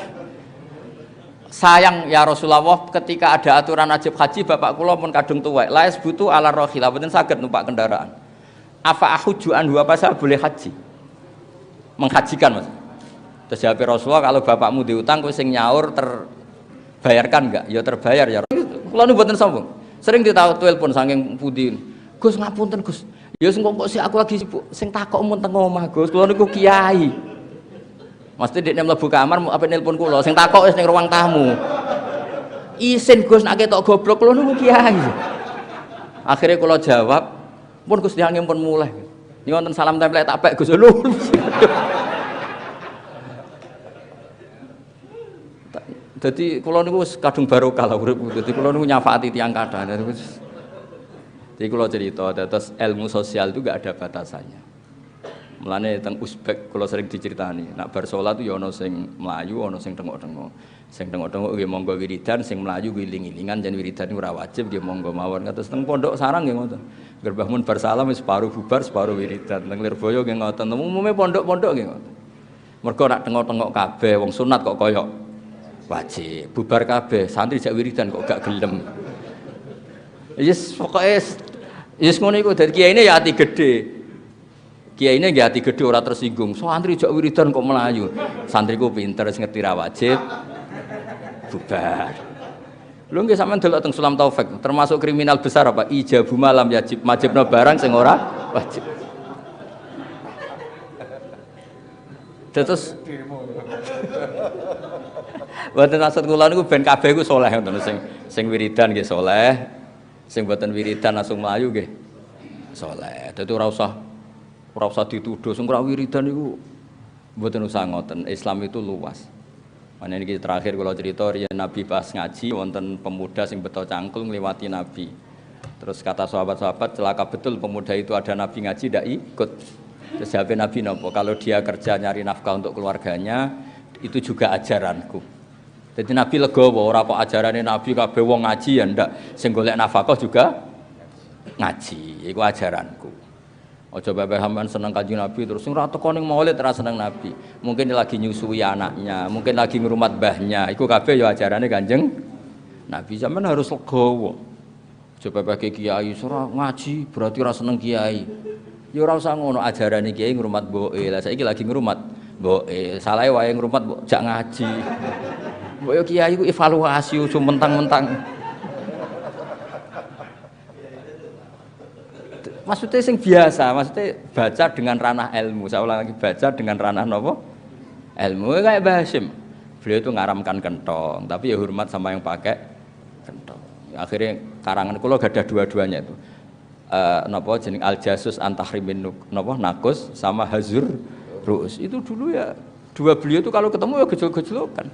[SPEAKER 1] Sayang ya Rasulullah, ketika ada aturan wajib haji bapak kula pun kadung tuwek. La yasbutu ala rahilah, mboten saged numpak kendaraan. Afa ahuju anhu, apa saya boleh haji? Menghajikan Mas. Terus jawab Rasulullah, kalau bapakmu diutang kowe sing nyaur terbayarkan enggak? Ya terbayar ya. Kula nu mboten sombong. Sering ditelepon saking pundi. Gus ngapunten Gus. Ya sing kok si aku lagi sibuk. Sing takok mun teng omah Gus. Kula niku kiai. Mesti dekne mlebu kamar apa nelpon kula. Sing takok wis ning ruang tamu. Isin Gus nek ketok goblok kula niku kiai. Akhirnya kula jawab, "Pun Gus tiyang pun mulai." Ini wonten salam tempel tak pek Gus lho. Dadi kula niku kadung barokah lah urip. Dadi kula niku nyafaati tiyang kathah. Jadi kalau cerita, terus ilmu sosial itu gak ada batasannya. Mulane teng Uzbek kalau sering diceritani, nak bar salat itu ya ono sing melayu, ono sing tengok-tengok. Sing tengok-tengok nggih monggo wiridan, sing melayu giling-gilingan jan wiridan ora wajib nggih monggo mawon. Kados teng pondok sarang nggih ngoten. Gerbah mun bar salam wis separuh bubar, separuh wiridan. Teng Lirboyo nggih ngoten. Umume pondok-pondok nggih ngoten. Mergo nak tengok-tengok kabeh wong sunat kok koyok wajib. Bubar kabeh, santri jak wiridan kok gak gelem. Yes, pokoknya yes ngono iku dadi kiyaine ya ati gedhe. Kiyaine nggih ati gedhe ora tersinggung. Santri jak wiridan kok melayu. Santriku pinter wis ngerti ra wajib. Bubar. Lho nggih sampean delok teng Sulam Taufik, termasuk kriminal besar apa? Ijabu malam wajib, wajibna barang sing ora wajib. Terus Mboten maksud kula niku ben kabeh iku saleh ngoten sing wiridan nggih saleh. Sing mboten wiridan langsung mlayu nggih saleh. Dadi ora usah dituduh sing ora wiridan niku mboten usah ngoten. Islam itu luas. Mane niki terakhir kula cerita riyen Nabi pas ngaji wonten pemuda sing beto cangkul ngliwati Nabi. Terus kata sahabat-sahabat celaka betul pemuda itu ada Nabi ngaji ndak ikut. Terus jawab Nabi napa? Kalau dia kerja nyari nafkah untuk keluarganya itu juga ajaranku. Jadi Nabi legowo, ora kok ajarane Nabi kabeh wong ngaji ya ndak, sing golek nafkah juga ngaji, iku ajaranku. Aja bae sampean seneng Kanjeng Nabi terus sing ora teko ning maulid ora seneng Nabi. Mungkin lagi nyusui anaknya, mungkin lagi ngrumat mbahnya, iku kabeh ya ajarane Kanjeng Nabi. Sampean harus legowo. Aja bae kiai ora ngaji berarti ora seneng kiai. Ya ora usah ngono, ajarane kiai ngrumat mboke. Lah saiki lagi ngrumat mboke, salahe wae ngrumat mbok jak ngaji. Mbok yo kiai ku evaluasi ojo mentang-mentang. Maksudnya sing biasa, maksudnya baca dengan ranah ilmu. Saya ulang lagi, baca dengan ranah napa? Ilmu kayak Mbah Hasyim. Beliau itu ngaramkan kentong, tapi ya hormat sama yang pakai kentong. Akhirnya karangan kula gadah dua-duanya itu. Napa jeneng Al-Jasus Antahrimin napa Nakus sama Hazur Ru'us. Itu dulu ya dua beliau itu kalau ketemu ya gejol-gejolokan.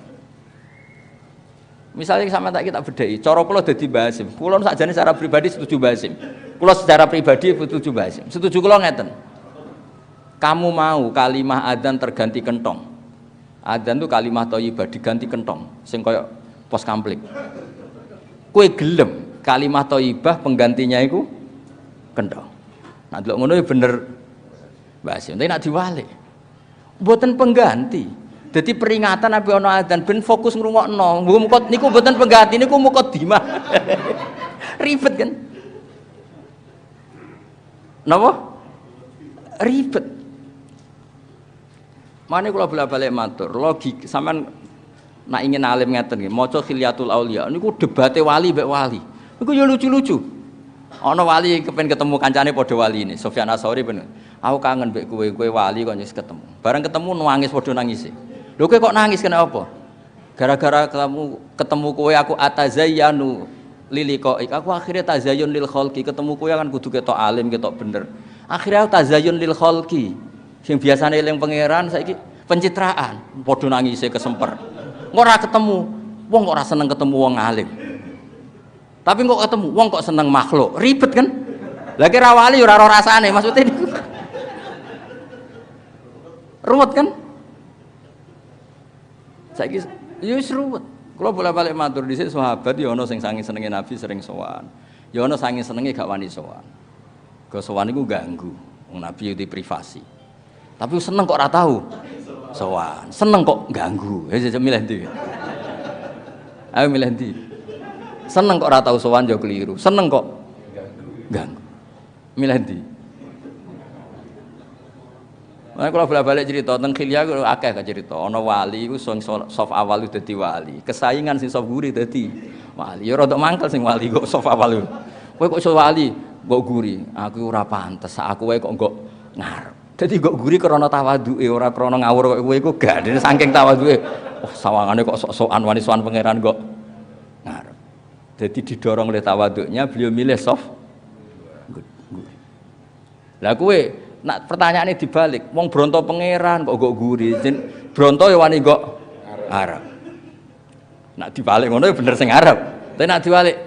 [SPEAKER 1] Misalnya sama tak kita bedai, cara kula dadi Mbah Hasyim. Kula sakjane secara pribadi setuju Mbah Hasyim. Kula secara pribadi setuju Mbah Hasyim. Setuju kula ngeten. Kamu mau kalimah adzan terganti kentong. Adzan itu kalimah thayyibah diganti kentong sing kaya pos kampling. Kowe gelem kalimah thayyibah penggantinya iku kentong. Nah delok ngono ya bener Mbah Hasyim. Tapi nek diwalik mboten pengganti. Jadi peringatan Nabi ono adzan ben fokus ngrungokno. Muga niku mboten pengganti niku mukadimah. Ribet kan? Napa? Ribet. Mane kula bolak-balik matur, logik sampean nak ingin alim ngeten nggih, maca Khilyatul Auliya niku debate wali mbek wali. Niku ya lucu-lucu. Ana wali kepen ketemu kancane padha wali ini, Sufyan Ats-Tsauri ben. Aku kangen mbek kowe wali kok wis ketemu. Bareng ketemu nangis padha nangis. Lho kowe kok nangis kenapa? Gara-gara ketemu kowe aku atazayyanu liliqaik. Aku akhirnya tazayyun lil khalqi, ketemu kowe kan kudu ketok alim, ketok bener. Akhirnya aku tazayyun lil khalqi. Sing biasane eling pangeran saiki pencitraan, padha nangise kesemper. Ora ketemu. Wong kok ora seneng ketemu wong alim. Tapi kok ketemu wong kok seneng makhluk. Ribet kan? Lah kira wali ora ora rasane maksudnya niku. Ruwet kan? Saiki yo wis ruwet. Kula bolak-balik matur dhisik sahabat ya ana sing saking senenge Nabi sering sowan. Ya ana saking senenge gak wani sowan. Go sowan iku ganggu. Wong Nabi itu privasi. Tapi seneng kok ora tahu sowan. Seneng kok ganggu. Ya milih ndi. Ayo milih ndi. Seneng kok ora tahu sowan yo keliru. Seneng kok ganggu. Milih ndi. Nah, kalau bolak-balik cerita tentang khilya aku akeh gak cerita. Ana wali iku sing sof awal itu dadi wali. Kesaingan sing sof guri dadi wali. Ya rada mangkel sing wali kok sof awal itu. Kowe kok iso wali, mbok guri. Aku ora pantes, aku wae kok nggo ngarep. Dadi nggo guri krana tawaduke ora krana ngawur kok kowe iku gak dene saking tawaduke. Wah, sawangane kok sok-sokan wani sowan pangeran kok ngarep. Jadi didorong oleh tawaduknya beliau milih sof. Lah kowe nak pertanyaannya dibalik, wong bronto pangeran kok gok guri, bronto ya wani gok Arab. Nak dibalik ngono ya bener sing Arab. Tapi nak dibalik,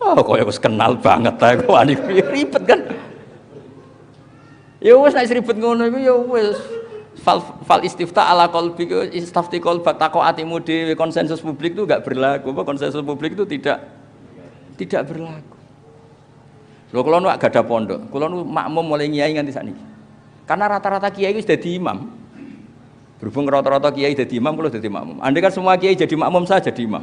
[SPEAKER 1] oh kok ya wis kenal banget ta kok wani ribet kan. Ya wis nek ribet ngono iku ya wis fal istifta ala qalbi istafti qalbi taqo atimu dhewe konsensus publik itu enggak berlaku. Apa konsensus publik itu tidak berlaku. Lho kula nu gak ada pondok, kula nu makmum mulai kiai nganti sakniki. Karena rata-rata kiai wis dadi imam. Berhubung rata-rata kiai dadi imam, kula dadi makmum. Andai kan semua kiai jadi makmum saya jadi imam.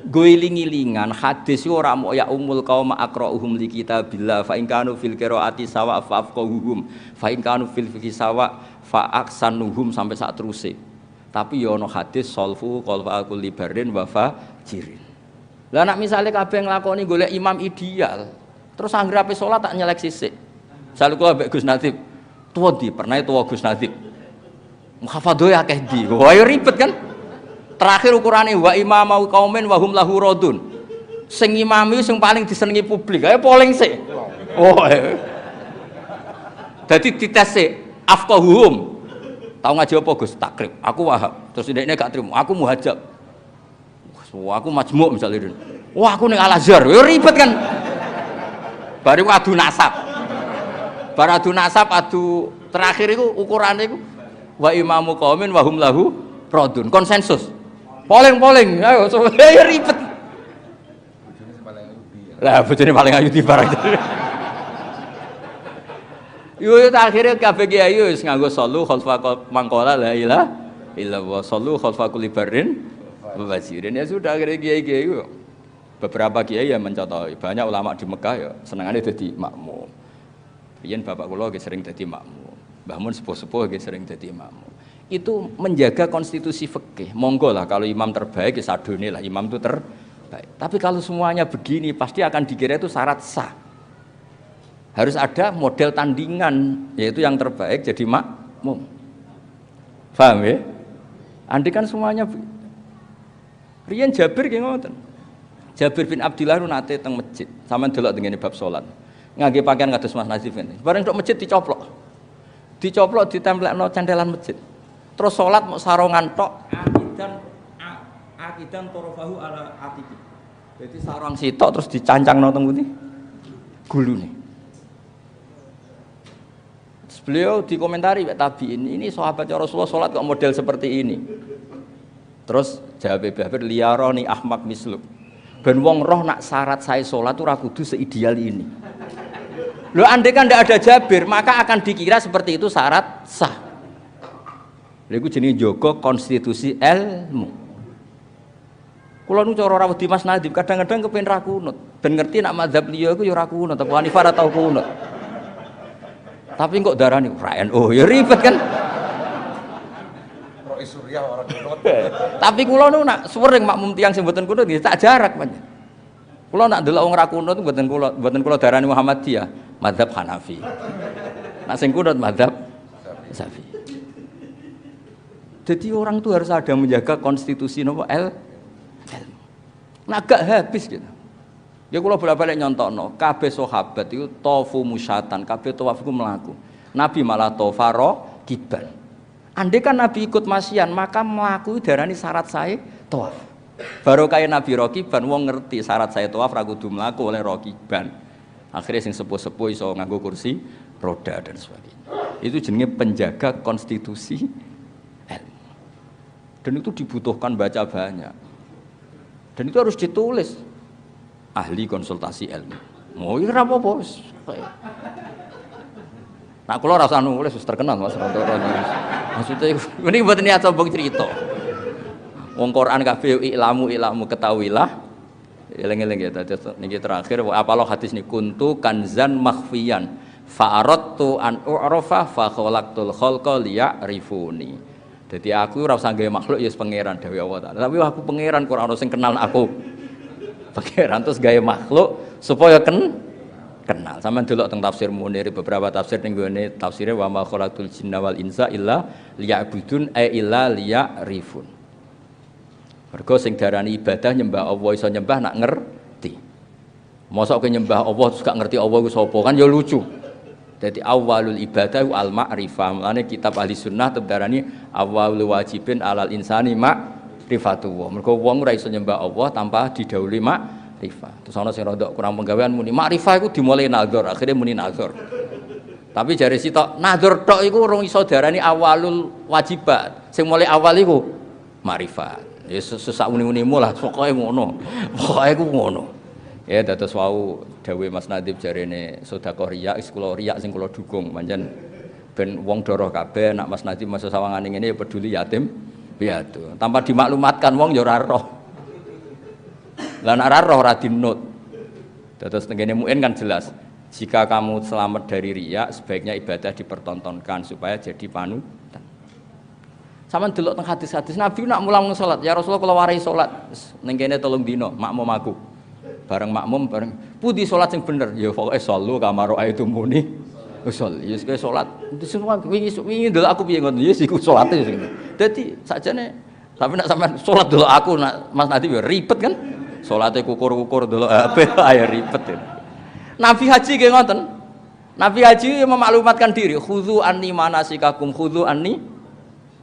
[SPEAKER 1] Goiling-ilingan hadis ora mau ya umul qaum aqra'uhum li kitabillah fa in kanu fil qiraati sawa fa afqahuhum fa in kanu fil fiqhi sawa fa aksanuhum sampai sak teruse. Tapi ya ana hadis solfu qalfa kulli barrin wa fajirin. Lah nek misale kabeh nglakoni golek imam ideal, terus anggere ape salat tak nyelek sisik. Misale kula mbek Gus Nadib, tuwa ndi pernah tuwa Gus Nadib. Muhafadhoe akeh ndi. Wah ya ribet kan? Terakhir ukurane wa imamau qaumin wa hum lahu radun. Sing imami sing paling disenengi publik, ae polling sik. Oh. Dadi dites sik afqahuhum. Tahu ngaji apa Gus? Takrib. Aku Wahab. Terus ndekne gak trimo. Aku muhajab. Wah, aku majmuk misalnya. Wah, aku ning Al-Azhar. Ya ribet kan. Baru adu nasab. Bar adu nasab adu terakhir iku ukurane iku wa imamu qaumin wa hum lahu radun. Konsensus. Polling. Ayo ya ribet. Bojone paling ayu di. Lah bojone paling ayu di barang. Yo akhire kabeh kiai wis nganggo sallu khalfa mangkola la ilaha illallah sallu khalfa kulli barrin wa wazirin. Ya sudah akhire kiai-kiai beberapa kiai yang mencontohi, banyak ulama di Mekah ya senengane dadi makmum. Riyen bapak kula nggih sering dadi makmum. Mbah Mun sepuh-sepuh nggih sering dadi makmum. Itu menjaga konstitusi fikih. Monggo lah kalau imam terbaik ya sadone lah imam itu terbaik. Tapi kalau semuanya begini pasti akan dikira itu syarat sah. Harus ada model tandingan yaitu yang terbaik jadi makmum. Paham ya? Andai kan semuanya riyen Jabir nggih ngoten. Jabir bin Abdillah nate teng masjid, sampean delok tengene bab salat. Ngangge pakaian kados Mas Nazif ngene. Bareng tok masjid dicoplok. Dicoplok ditemplekno candelan masjid. Terus salat mau sarongan tok akidan torofahu ala atiki. Jadi sarong sitok terus dicancangno teng pundi? Gulune. Beliau dikomentari Pak Tabiin, ini sahabat Rasulullah salat kok model seperti ini. Terus jawab Jabir liyaroni ahmak misluk. Ben wong roh nak syarat saya sholat ora kudu seideal ini. Loh andai kan ndak ada Jabir, maka akan dikira seperti itu syarat sah. Lha iku jenenge jaga konstitusi ilmu. Kula nu cara rawuh di Mas Nadib kadang-kadang kepen ra kunut. Ben ngerti nak mazhab liya iku ya ora kunut, Abu Hanifah ora tau kunut. Tapi kok darani ra NU ya ribet kan. Surya orang kunut. Tapi kula nu nak sering makmum tiyang sing mboten kunut nggih tak jarak panjen. Kula nak ndelok wong ra kunut mboten kula darani Muhammadiyah, mazhab Hanafi. Nak sing kunut mazhab Syafi'i. Jadi orang itu harus ada menjaga konstitusi nopo ilmu. Nah gak habis gitu. Ya kula bolak-balik nyontokno, kabeh sahabat itu tofu musyatan, kabeh tawaf iku mlaku. Nabi malah tofaro kiban. Andai kan Nabi ikut masyian, maka melaku darani syarat saya tawaf. Baru kaya Nabi Rokiban, wong ngerti syarat saya tawaf ra kudu mlaku oleh Rokiban. Akhirnya sing sepuh-sepuh iso nganggo kursi roda dan sebagainya. Itu jenenge penjaga konstitusi ilmu. Dan itu dibutuhkan baca banyak. Dan itu harus ditulis. Ahli konsultasi ilmu. Mau ya apa-apa. Nah, kalau rasa nulis terkenal Mas Rontoro. Maksudnya ini buat niat sombong cerita. Wong Quran kabeh ilamu ketahuilah. Eling-eling ya tadi niki terakhir apalah hadis niku kuntu kanzan makhfiyan fa aradtu an u'rafa fa khalaqtul khalqa liya'rifuni. Dadi aku ora usah gawe makhluk ya pangeran dawuh Allah Taala. Tapi aku pangeran kok ora ono sing kenal aku. Pangeran terus gawe makhluk supaya kenal. Sampeyan delok teng tafsir Munir beberapa tafsir ning gone tafsire wa ma khalaqtul jinna wal insa illa liya'budun ay illa liya'rifun. Mergo sing darani ibadah nyembah Allah iso nyembah nak ngerti. Mosok ke nyembah Allah terus gak ngerti Allah iku sapa kan ya lucu. Jadi awalul ibadah al ma'rifah. Mulane kitab ahli sunnah darani awalul wajibin alal insani ma'rifatullah. Mergo wong ora iso nyembah Allah tanpa didhawuhi ma'rifah. Terus ana sing rada kurang penggawean muni ma'rifah iku dimulai nazar, akhirnya muni nazar. Tapi jare sitok nazar tok iku urung iso darani awalul wajibat. Sing mulai awal iku ma'rifat. Ya sesak uni-unimu lah, pokoke ngono. Pokoke ku ngono. Ya dados wau dawuh Mas Nadib jarene sedekah riya is kula riya sing kula dukung pancen ben wong doroh kabeh nek Mas Nadib masa sawangane ngene ya peduli yatim piatu. Tanpa dimaklumatkan wong ya ora roh. Lah nek ora roh ora dinut. Dados tengene muin kan jelas. Jika kamu selamat dari riya, sebaiknya ibadah dipertontonkan supaya jadi panutan. Sama delok teng hadis-hadis Nabi nak mulang salat, ya Rasulullah kula warai salat ning kene 3 dina makmum aku. Bareng makmum bareng pundi salat sing bener? Ya pokoke sallu kama raaitumuni usolli. Ya wis salat. Wingi delok aku piye ngoten. Ya iku salate sing. Dadi sakjane tapi nak sampean salat delok aku nak Mas Nadi ya ribet kan? Salate kukur-kukur delok HP ayo ribet. Nabi haji nggih ngoten. Nabi haji memaklumatkan diri, khudzu anni manasikakum khudzu anni.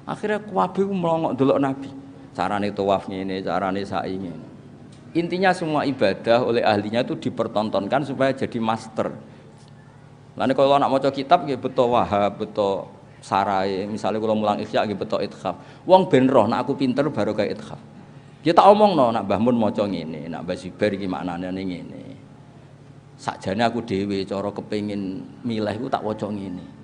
[SPEAKER 1] Akhirnya kabeh melongok delok Nabi. Carane tawaf ngene, carane sa'i ngene. Intinya semua ibadah oleh ahlinya itu dipertontonkan supaya jadi master. Lane kalau nak maca kitab nggih beto Wahab, beto Sarai, misalnya kalau mulang Ihya nggih beto Idkhaf. Wong ben roh nak aku pinter baru kayak Idkhaf. Dia tak omongno nak Mbah Mun maca ngene, nak Mbah Zubair iki maknane ngene. Sakjane aku dhewe cara kepengin milih iku tak waca ngene.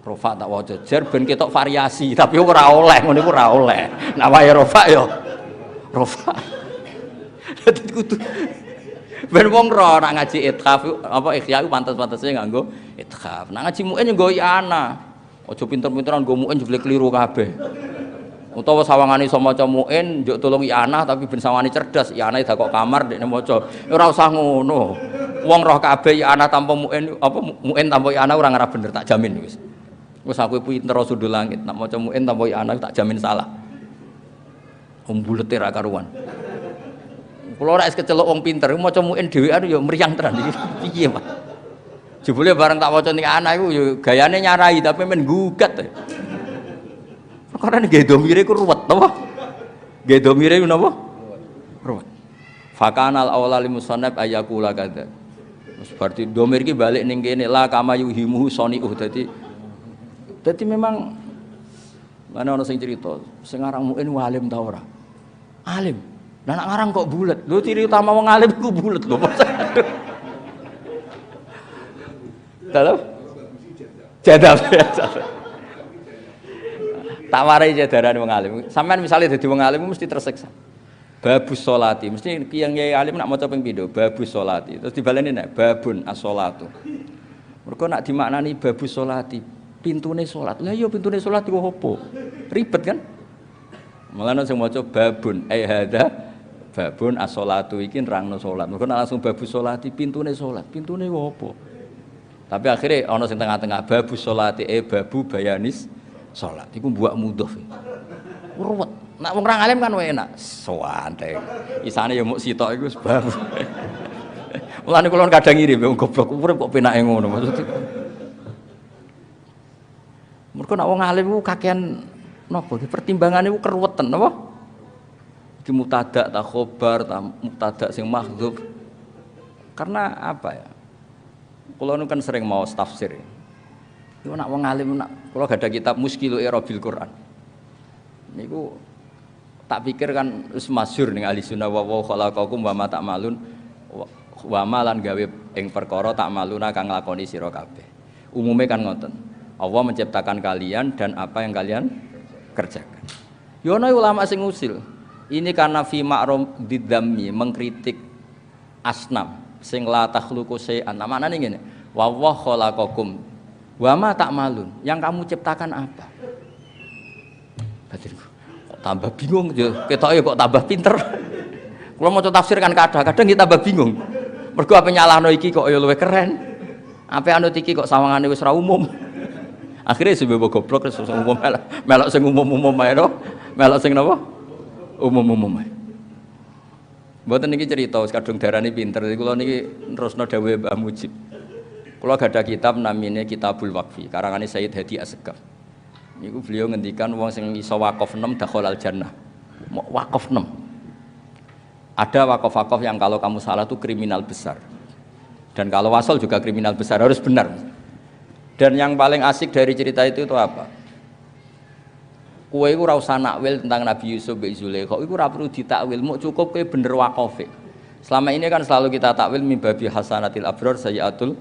[SPEAKER 1] Rofa tak waca jar ben ketok variasi, tapi ora oleh, ngono iku ora oleh. Nek wae rofa ya rofa. Dadi kudu ben wong ro nak ngaji idkhaf apa ikhya iku pantes-pantese nganggo idkhaf. Nak ngaji muin yo nggo ana. Aja pinter-pinteran nggo muin jebule kliru kabeh. Utawa sawangane iso maca muin njuk tulung ana tapi ben sawangane cerdas, ana dak kok kamar dekne maca. Ora usah ngono. Wong roh kabeh ana tanpa muin apa muin tanpa ana ora ngarep bener tak jamin wis. Wes aku pinter sudul langit, nak maca muin tanpa anak tak jamin salah. Bulet ra karuan. Kula ora es kecelok wong pinter, maca muin dhewean ya mriyang tenan iki. Piye, Pak? Jebule bareng tak waca ning anak iku ya gayane nyarai tapi men gugat. Perkara nggih domire ku ruwet apa? Nggih domire ku napa? Ruwet. Fakanal awlal musannaf ayaqula kadza. Wis berarti domir iki balik ning kene la kama yuhimu soni'uh dadi memang mana ana sing cerita sing aran muin alim ta ora? Alim. Lah nek ngarang kok bulet. Lho ciri utama wong alim iku bulet lho. Dalam jadab. Tak warai jadaran wong alim. Sampeyan misale dadi wong alim mesti tersiksa. Babus sholati, mesti yang kiai alim nak maca ping pindho babus sholati. Terus dibaleni nek babun as-sholatu. Mergo nak dimaknani babus sholati, pintune salat. Lah iya pintune salat iku opo? Ribet kan? Mulane sing maca babun ai hadza babun as-sholatu iki nerangno salat. Mergo nek langsung babus sholati pintune salat. Pintune opo? Tapi akhirnya ana sing tengah-tengah babus sholati babu bayanis salat. Iku mbuak mudhof. Ruwet. Nak wong ra alim kan enak. Soante. Isane ya muk sitok iku sebab. Mulane kula kadang ngiri wong goblok urip kok penake ngono maksud. Mergo nak wong alim ku kakean napa pertimbangane ku keruweten napa? Iki mubtada ta khobar ta mubtada sing mahdzuf. Karena apa ya? Kula nu kan sering mau tafsir. Iku nak wong alim nak kula gadah kitab Muskilul I'rabil Quran. Niku tak pikir kan wis masyhur ning ahli sunnah wa khalaqakum wa ma ta'malun wa malan gawe ing perkara ta'maluna kang nglakoni sira kabeh. Umume kan ngoten. Allah menciptakan kalian dan apa yang kalian kerjakan. Yo ana ulama sing ngusil. Ini karena fi ma'rum didzammi mengkritik asnam sing la takhluqu syai'an. Maknane ngene. Wa khalaqakum wa ma ta'malun. Yang kamu ciptakan apa? Batinku kok tambah bingung yo. Ketoke kok tambah pinter. Kula maca tafsir kan kadang-kadang kita tambah bingung. Mergo apa nyalahno iki kok ya luwih keren. Apa anut iki kok sawangane wis ora umum. Akhirnya sebab goblok terus umum melok sing umum-umum ae no. Melok sing napa? Umum-umum ae. Mboten niki cerita kadung darani pinter. Kula niki nerusno dawuhe Mbah Mujib. Kula gadah kitab namine Kitabul Waqfi, karangane Sayyid Hadi Assegaf. Niku beliau ngendikan wong sing iso wakaf 6 dakhalal jannah. Wakaf 6. Ada wakaf-wakaf yang kalau kamu salah itu kriminal besar. Dan kalau wasol juga kriminal besar, harus benar. Dan yang paling asik dari cerita itu apa? Kowe iku ora usah nakwil tentang Nabi Yusuf mbek Zulaikha, iku ora perlu ditakwil, muk cukup kowe bener waqafe. Selama ini kan selalu kita takwil min babi hasanatil abrar sayyiatul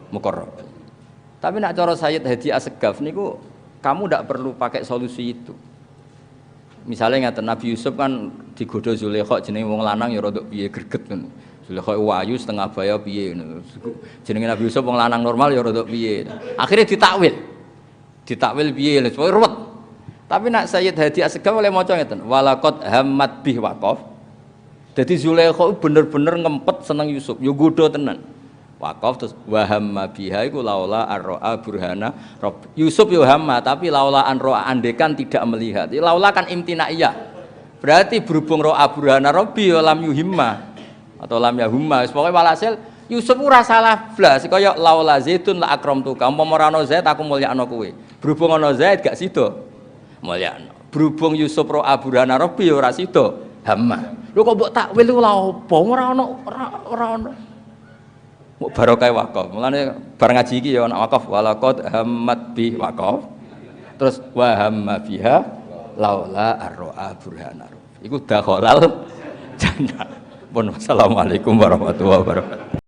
[SPEAKER 1] muqarrab. Tapi nak cara Sayyid Hadi Assegaf niku kamu ndak perlu pakai solusi itu. Misalnya ngaten Nabi Yusuf kan digoda Zulaikha jenenge wong lanang ya rada piye greget ngono. Zulaikha wayu setengah baya piye ngono. Jenenge Nabi Yusuf wong lanang normal ya rada piye. Akhirnya ditakwil. Ditakwil piye lho, supaya ruwet. Tapi nak Sayyid Hadi Assegaf oleh maca ngeten, walaqad hammat bih waqaf. Dadi Zulaikha bener-bener ngempet seneng Yusuf, yo godho tenan. Waqaf terus wa hamma biha iku laula arroa burhana rabb. Yusuf yo hamma tapi laula an roa andekan tidak melihat. Laula kan imtinaiyah. Berarti berhubung roa burhana rabbi yo lam yuhimma atau lam yahumma. Pokoke walhasil Yusuf ora salah blas kaya laula zaitun la akramtuka. Umpama ora ana Zaid aku mulyakno kowe. Berhubung ana Zaid gak sida mulyakno. Berhubung Yusuf roa burhana rabbi yo ora sida hamma. Lho kok mbok takwil lha opo ora ana mau barokah wakaf, mulane bareng ngaji iki ya ana wakaf walaqad hammat bi wakaf. Terus wa hamma biha laula arroa burhana. Iku dakhalal jannah. Assalamualaikum warahmatullahi wabarakatuh.